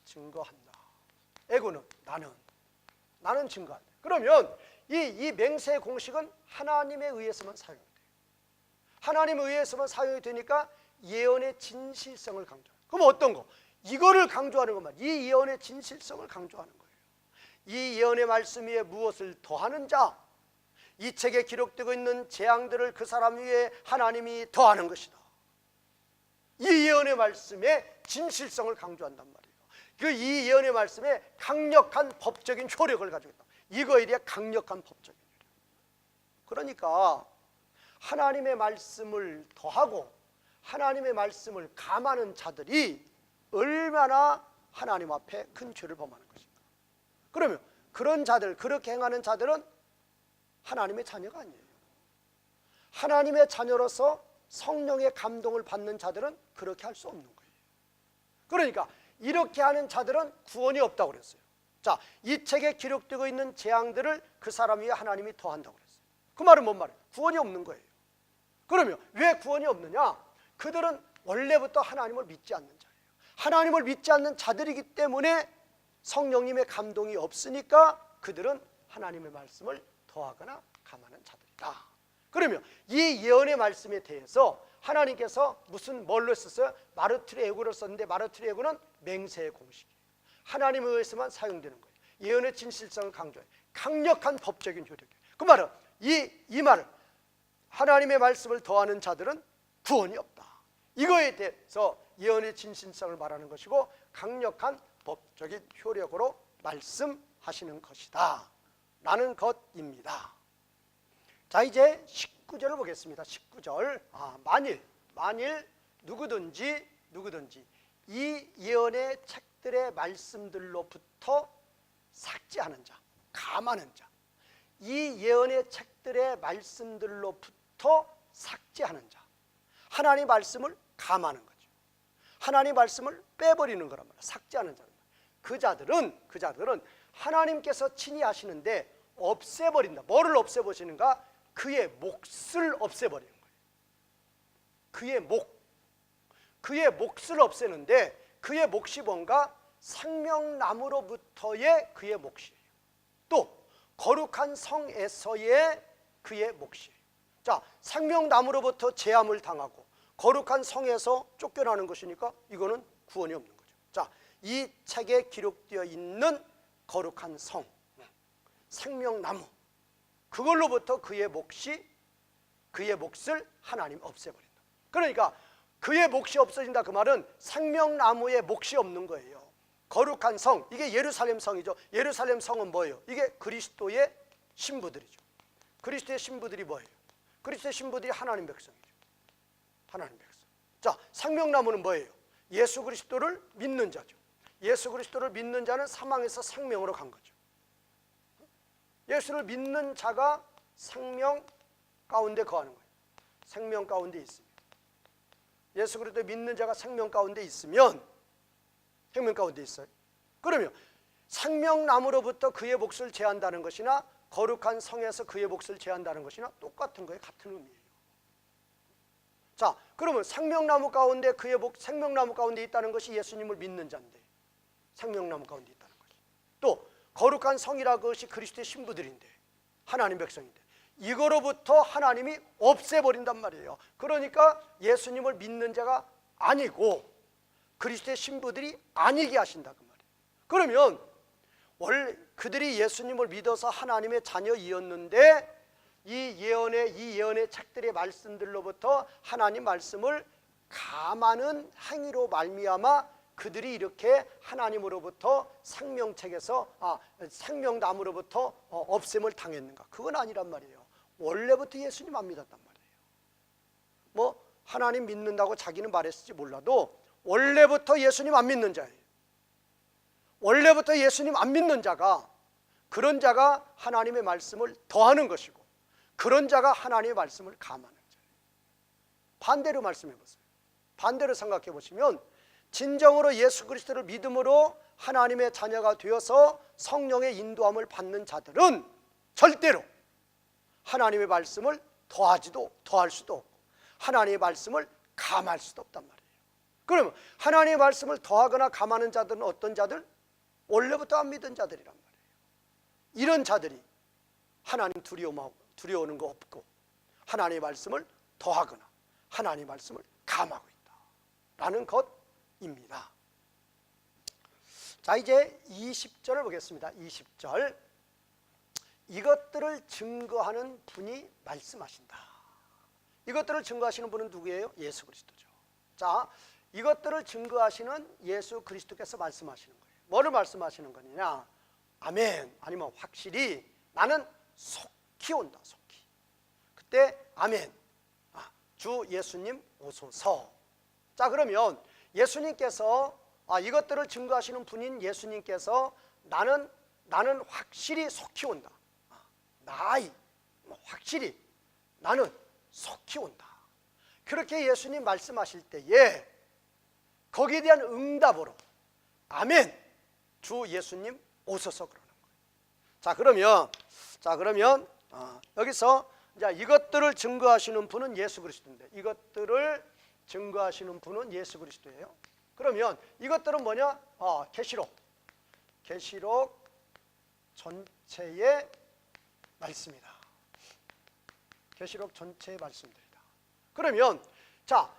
증거한다. 에고는 나는 증거한다. 그러면 이 맹세 공식은 하나님에 의해서만 사용이 돼요. 하나님에 의해서만 사용이 되니까 예언의 진실성을 강조해요. 그럼 어떤 거? 이거를 강조하는 것만. 이 예언의 진실성을 강조하는 거예요. 이 예언의 말씀 위에 무엇을 더하는 자, 이 책에 기록되고 있는 재앙들을 그 사람 위에 하나님이 더하는 것이다. 이 예언의 말씀의 진실성을 강조한단 말이에요. 이 예언의 말씀에 강력한 법적인 효력을 가지고 있다. 이거에 대해 강력한 법적인 효력. 그러니까 하나님의 말씀을 더하고 하나님의 말씀을 감하는 자들이 얼마나 하나님 앞에 큰 죄를 범하는 것인가. 그러면 그런 자들, 그렇게 행하는 자들은 하나님의 자녀가 아니에요. 하나님의 자녀로서 성령의 감동을 받는 자들은 그렇게 할 수 없는 거예요. 그러니까 이렇게 하는 자들은 구원이 없다고 그랬어요. 자, 이 책에 기록되고 있는 재앙들을 그 사람 위에 하나님이 더한다고 그랬어요. 그 말은 뭔 말이에요? 구원이 없는 거예요. 그러면 왜 구원이 없느냐? 그들은 원래부터 하나님을 믿지 않는 자예요. 하나님을 믿지 않는 자들이기 때문에 성령님의 감동이 없으니까 그들은 하나님의 말씀을 더하거나 감하는 자들이다. 그러면 이 예언의 말씀에 대해서 하나님께서 뭘로 썼어요? 마르티로 에고를 썼는데 마르티로 에고는 맹세의 공식이에요. 하나님에 의해서만 사용되는 거예요. 예언의 진실성을 강조해요. 강력한 법적인 효력이에요. 그 말은 이 말을 하나님의 말씀을 더하는 자들은 구원이 없다. 이거에 대해서 예언의 진실성을 말하는 것이고 강력한 법적인 효력으로 말씀하시는 것이다 라는 것입니다. 자, 이제 19절을 보겠습니다. 19절. 만일 누구든지 이 예언의 책들의 말씀들로부터 삭제하는 자, 감하는 자, 이 예언의 책들의 말씀들로부터 삭제하는 자, 하나님 말씀을 감하는 거죠. 하나님 말씀을 빼버리는 거란 말이에요. 삭제하는 자는. 그 자들은 하나님께서 친히 하시는데 없애버린다. 뭐를 없애버리는가? 그의 몫을 없애버리는 거예요. 그의 몫을 없애는데 그의 몫이 뭔가? 생명나무로부터의 그의 몫이에요. 또 거룩한 성에서의 그의 몫이에요. 자, 생명나무로부터 제함을 당하고 거룩한 성에서 쫓겨나는 것이니까 이거는 구원이 없는 거죠. 자, 이 책에 기록되어 있는 거룩한 성, 생명나무, 그걸로부터 그의 몫을 하나님 없애버린다. 그러니까 그의 몫이 없어진다. 그 말은 생명나무의 몫이 없는 거예요. 거룩한 성, 이게 예루살렘 성이죠. 예루살렘 성은 뭐예요? 이게 그리스도의 신부들이죠. 그리스도의 신부들이 뭐예요? 그리스도의 신부들이 하나님 백성이죠. 하나님 백성. 자, 생명나무는 뭐예요? 예수 그리스도를 믿는 자죠. 예수 그리스도를 믿는 자는 사망에서 생명으로 간 거죠. 예수를 믿는 자가 생명 가운데 거하는 거예요. 생명 가운데 있습니다. 예수 그리스도 믿는 자가 생명 가운데 있으면, 생명 가운데 있어요. 그러면 생명나무로부터 그의 몫을 제한다는 것이나 거룩한 성에서 그의 몫을 제한다는 것이나 똑같은 거예요. 같은 의미예요. 자, 그러면 생명나무 가운데 그의 생명나무 가운데 있다는 것이 예수님을 믿는 자인데, 생명나무 가운데 있다는 것이. 또 거룩한 성이라 그것이 그리스도의 신부들인데, 하나님 백성인데, 이거로부터 하나님이 없애버린단 말이에요. 그러니까 예수님을 믿는 자가 아니고 그리스도의 신부들이 아니게 하신다 그 말이에요. 그러면 원래 그들이 예수님을 믿어서 하나님의 자녀이었는데 이 예언의 책들의 말씀들로부터 하나님 말씀을 감하는 행위로 말미암아 그들이 이렇게 하나님으로부터 생명나무로부터 없앰을 당했는가? 그건 아니란 말이에요. 원래부터 예수님 안 믿었단 말이에요. 뭐 하나님 믿는다고 자기는 말했을지 몰라도 원래부터 예수님 안 믿는 자예요. 원래부터 예수님 안 믿는 자가, 그런 자가 하나님의 말씀을 더하는 것이고 그런 자가 하나님의 말씀을 감하는 자예요. 반대로 말씀해 보세요. 반대로 생각해 보시면 진정으로 예수 그리스도를 믿음으로 하나님의 자녀가 되어서 성령의 인도함을 받는 자들은 절대로 하나님의 말씀을 더할 수도 없고 하나님의 말씀을 감할 수도 없단 말이에요. 그러면 하나님의 말씀을 더하거나 감하는 자들은 어떤 자들? 원래부터 안 믿은 자들이란 말이에요. 이런 자들이 하나님 두려워하는 거 없고 하나님의 말씀을 더하거나 하나님의 말씀을 감하고 있다라는 것입니다. 자, 이제 20절을 보겠습니다. 20절. 이것들을 증거하는 분이 말씀하신다. 이것들을 증거하시는 분은 누구예요? 예수 그리스도죠. 자, 이것들을 증거하시는 예수 그리스도께서 말씀하시는 거예요. 뭐를 말씀하시는 거냐? 아멘, 아니면 확실히 나는 속히 온다. 속히. 그때 아멘, 주 예수님 오소서. 자, 그러면 예수님께서 이것들을 증거하시는 분인 예수님께서 나는 확실히 속히 온다. 확실히 나는 속히 온다. 그렇게 예수님 말씀하실 때에 거기에 대한 응답으로 아멘, 주 예수님 오소서 그러는 거예요. 자 그러면 여기서 이제 이것들을 증거하시는 분은 예수 그리스도인데 이것들을 증거하시는 분은 예수 그리스도예요. 그러면 이것들은 뭐냐? 계시록 전체의 말씀이다. 계시록 전체의 말씀들이다. 그러면 자,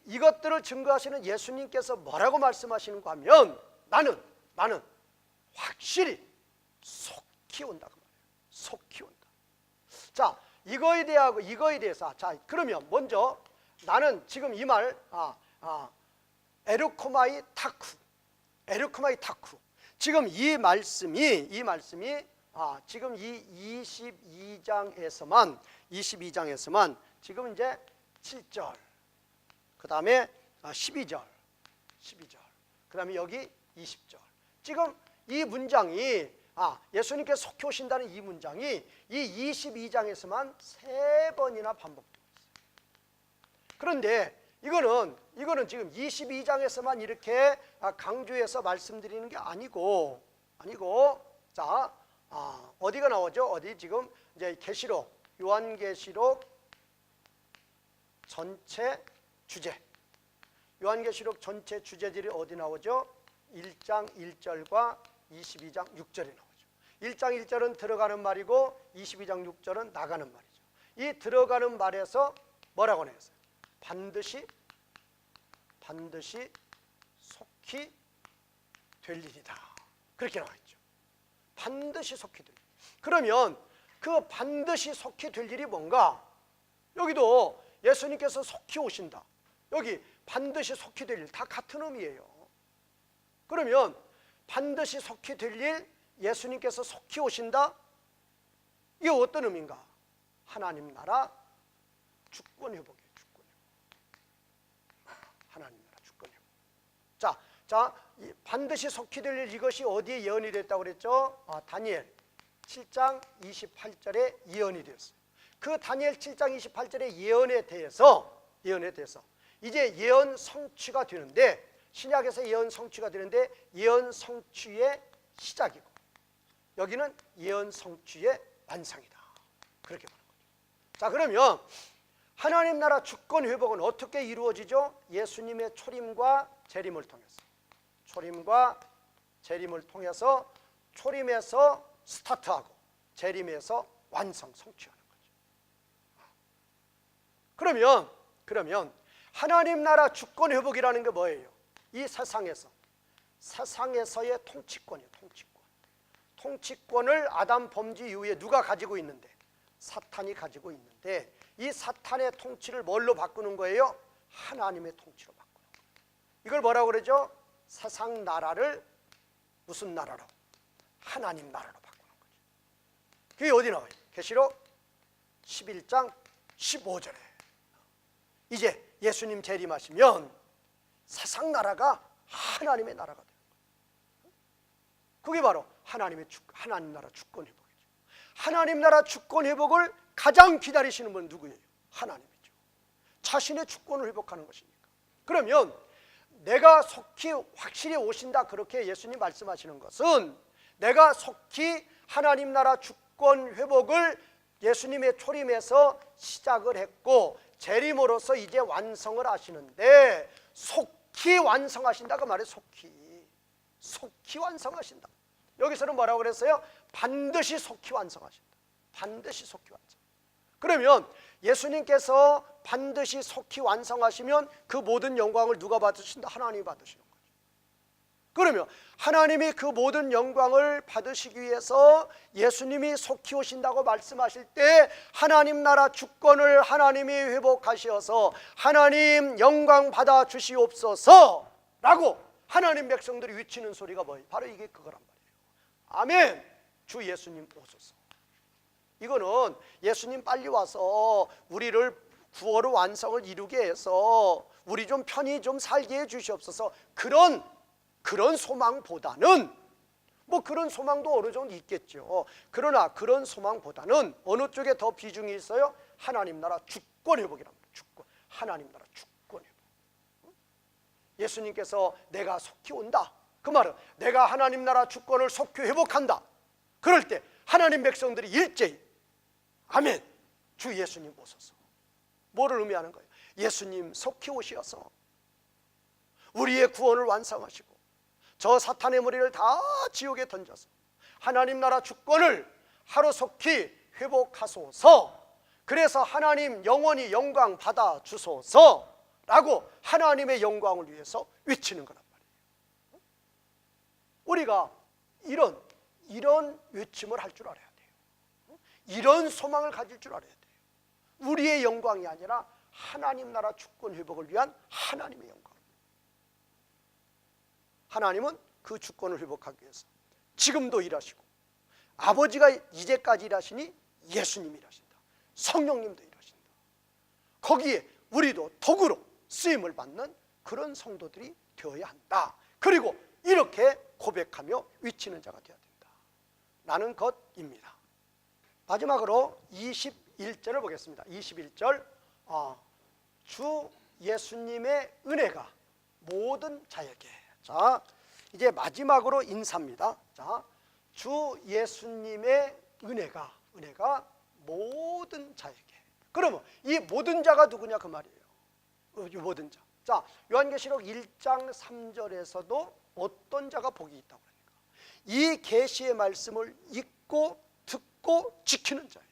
이것들을 증거하시는 예수님께서 뭐라고 말씀하시는가 하면 나는 확실히 속히 온다 그 말이에요. 속히 온다. 자, 이거에 대해서 자, 그러면 먼저 나는 지금 이 말 에르코마이 타쿠. 지금 이 말씀이 지금 이 22장에서만 지금 이제 7절, 그 다음에 12절, 그 다음에 여기 20절. 지금 이 문장이 예수님께서 속히 오신다는 이 문장이 이 22장에서만 3번이나 반복되고 있어요. 그런데 이거는 지금 22장에서만 이렇게 강조해서 말씀드리는 게 아니고 자, 어디가 나오죠? 어디 지금 이제 요한계시록 전체 주제. 요한계시록 전체 주제들이 어디 나오죠? 1장 1절과 22장 6절에 나오죠. 1장 1절은 들어가는 말이고 22장 6절은 나가는 말이죠. 이 들어가는 말에서 뭐라고 했어요? 반드시 속히 될 일이다. 그렇게 나와 있죠. 반드시 속히 될 일. 그러면 그 반드시 속히 될 일이 뭔가? 여기도 예수님께서 속히 오신다. 여기 반드시 속히 될 일 다 같은 의미예요. 그러면 반드시 속히 될 일, 예수님께서 속히 오신다. 이게 어떤 의미인가? 하나님 나라 주권 회복이에요. 하나님 나라 주권 회복. 자, 반드시 속히 될 일, 이것이 어디에 예언이 됐다고 그랬죠? 다니엘 7장 28절에 예언이 되었어요. 그 다니엘 7장 28절의 예언에 대해서 이제 예언 성취가 되는데, 신약에서 예언 성취가 되는데 예언 성취의 시작이고 여기는 예언 성취의 완성이다. 그렇게 보는 거죠. 자, 그러면 하나님 나라 주권 회복은 어떻게 이루어지죠? 예수님의 초림과 재림을 통해서. 초림에서 스타트하고 재림에서 완성, 성취하는 거죠. 그러면 하나님 나라 주권 회복이라는 게 뭐예요? 이 세상에서의 통치권이에요. 통치권을 아담 범죄 이후에 누가 가지고 있는데? 사탄이 가지고 있는데, 이 사탄의 통치를 뭘로 바꾸는 거예요? 하나님의 통치로 바꾸는 거예요. 이걸 뭐라고 그러죠? 세상 나라를 무슨 나라로? 하나님 나라로 바꾸는 거죠. 그게 어디 나와요? 계시록 11장 15절에 이제 예수님 재림하시면 세상 나라가 하나님의 나라가 되는 거예요. 그게 바로 하나님 나라 주권 회복이죠. 하나님 나라 주권 회복을 가장 기다리시는 분은 누구예요? 하나님이죠. 자신의 주권을 회복하는 것이니까. 그러면 내가 속히 확실히 오신다, 그렇게 예수님 말씀하시는 것은 내가 속히 하나님 나라 주권 회복을 예수님의 초림에서 시작을 했고 재림으로서 이제 완성을 하시는데 속히 완성하신다 그 말이에요. 속히 완성하신다. 여기서는 뭐라고 그랬어요? 반드시 속히 완성하신다. 반드시 속히 완성. 그러면 예수님께서 반드시 속히 완성하시면 그 모든 영광을 누가 받으신다? 하나님이 받으시는 거죠. 그러면 하나님이 그 모든 영광을 받으시기 위해서 예수님이 속히 오신다고 말씀하실 때 하나님 나라 주권을 하나님이 회복하셔서 하나님 영광 받아 주시옵소서 라고 하나님 백성들이 외치는 소리가 뭐예요? 바로 이게 그거란 말이에요. 아멘. 주 예수님 오소서. 이거는 예수님 빨리 와서 우리를 구원의 완성을 이루게 해서 우리 좀 편히 좀 살게 해 주시옵소서, 그런 소망보다는, 뭐 그런 소망도 어느 정도 있겠죠. 그러나 그런 소망보다는 어느 쪽에 더 비중이 있어요? 하나님 나라 주권 회복이랍니다. 주권. 하나님 나라 주권 회복. 예수님께서 내가 속히 온다, 그 말은 내가 하나님 나라 주권을 속히 회복한다. 그럴 때 하나님 백성들이 일제히 아멘, 주 예수님 오소서. 뭐를 의미하는 거예요? 예수님 속히 오셔서 우리의 구원을 완성하시고 저 사탄의 무리를 다 지옥에 던져서 하나님 나라 주권을 하루속히 회복하소서. 그래서 하나님 영원히 영광 받아 주소서라고 하나님의 영광을 위해서 외치는 거란 말이에요. 우리가 이런 외침을 할 줄 알아야 돼요. 이런 소망을 가질 줄 알아야 돼요. 우리의 영광이 아니라 하나님 나라 주권 회복을 위한 하나님의 영광. 하나님은 그 주권을 회복하기 위해서 지금도 일하시고, 아버지가 이제까지 일하시니 예수님이 일하신다. 성령님도 일하신다. 거기에 우리도 도구로 쓰임을 받는 그런 성도들이 되어야 한다. 그리고 이렇게 고백하며 외치는 자가 되어야 된다 라는 것입니다. 마지막으로 21절을 보겠습니다. 21절, 주 예수님의 은혜가 모든 자에게. 자, 이제 마지막으로 인사입니다. 자, 주 예수님의 은혜가 모든 자에게. 그러면 이 모든 자가 누구냐 그 말이에요. 이 모든 자. 자, 요한계시록 1장 3절에서도 어떤 자가 복이 있다고 그러니까 이 계시의 말씀을 읽고 듣고 지키는 자예요.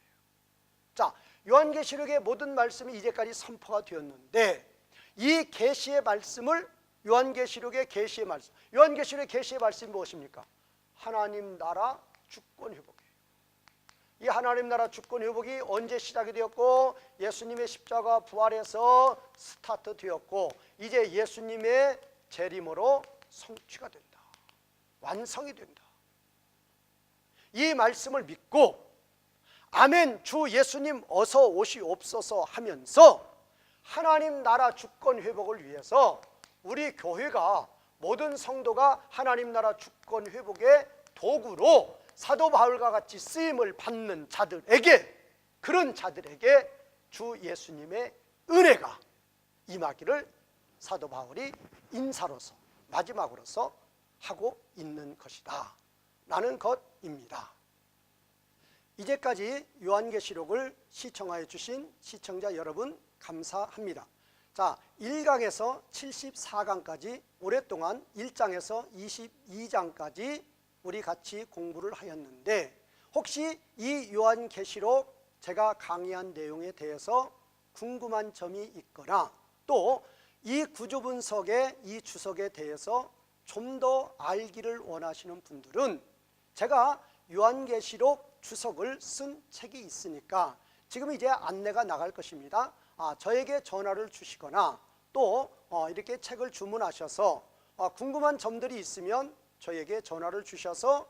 자, 요한계시록의 모든 말씀이 이제까지 선포가 되었는데 이 계시의 말씀을 요한계시록의 계시의 말씀, 요한계시록의 계시의 말씀이 무엇입니까? 하나님 나라 주권 회복이에요. 이 하나님 나라 주권 회복이 언제 시작이 되었고 예수님의 십자가 부활에서 스타트 되었고 이제 예수님의 재림으로 성취가 된다. 완성이 된다. 이 말씀을 믿고 아멘, 주 예수님 어서 오시옵소서 하면서 하나님 나라 주권 회복을 위해서 우리 교회가, 모든 성도가 하나님 나라 주권 회복의 도구로 사도 바울과 같이 쓰임을 받는 자들에게, 그런 자들에게 주 예수님의 은혜가 임하기를 사도 바울이 인사로서, 마지막으로서 하고 있는 것이다 라는 것입니다. 이제까지 요한계시록을 시청하여 주신 시청자 여러분 감사합니다. 자, 1강에서 74강까지 오랫동안 1장에서 22장까지 우리 같이 공부를 하였는데 혹시 이 요한계시록 제가 강의한 내용에 대해서 궁금한 점이 있거나 또 이 구조분석의 이 주석에 대해서 좀 더 알기를 원하시는 분들은 제가 요한계시록 주석을 쓴 책이 있으니까 지금 이제 안내가 나갈 것입니다. 저에게 전화를 주시거나 또 이렇게 책을 주문하셔서 궁금한 점들이 있으면 저에게 전화를 주셔서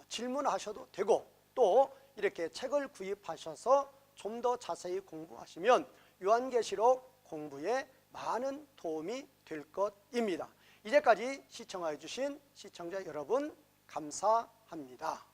질문하셔도 되고 또 이렇게 책을 구입하셔서 좀 더 자세히 공부하시면 요한계시록 공부에 많은 도움이 될 것입니다. 이제까지 시청하여 주신 시청자 여러분 감사합니다.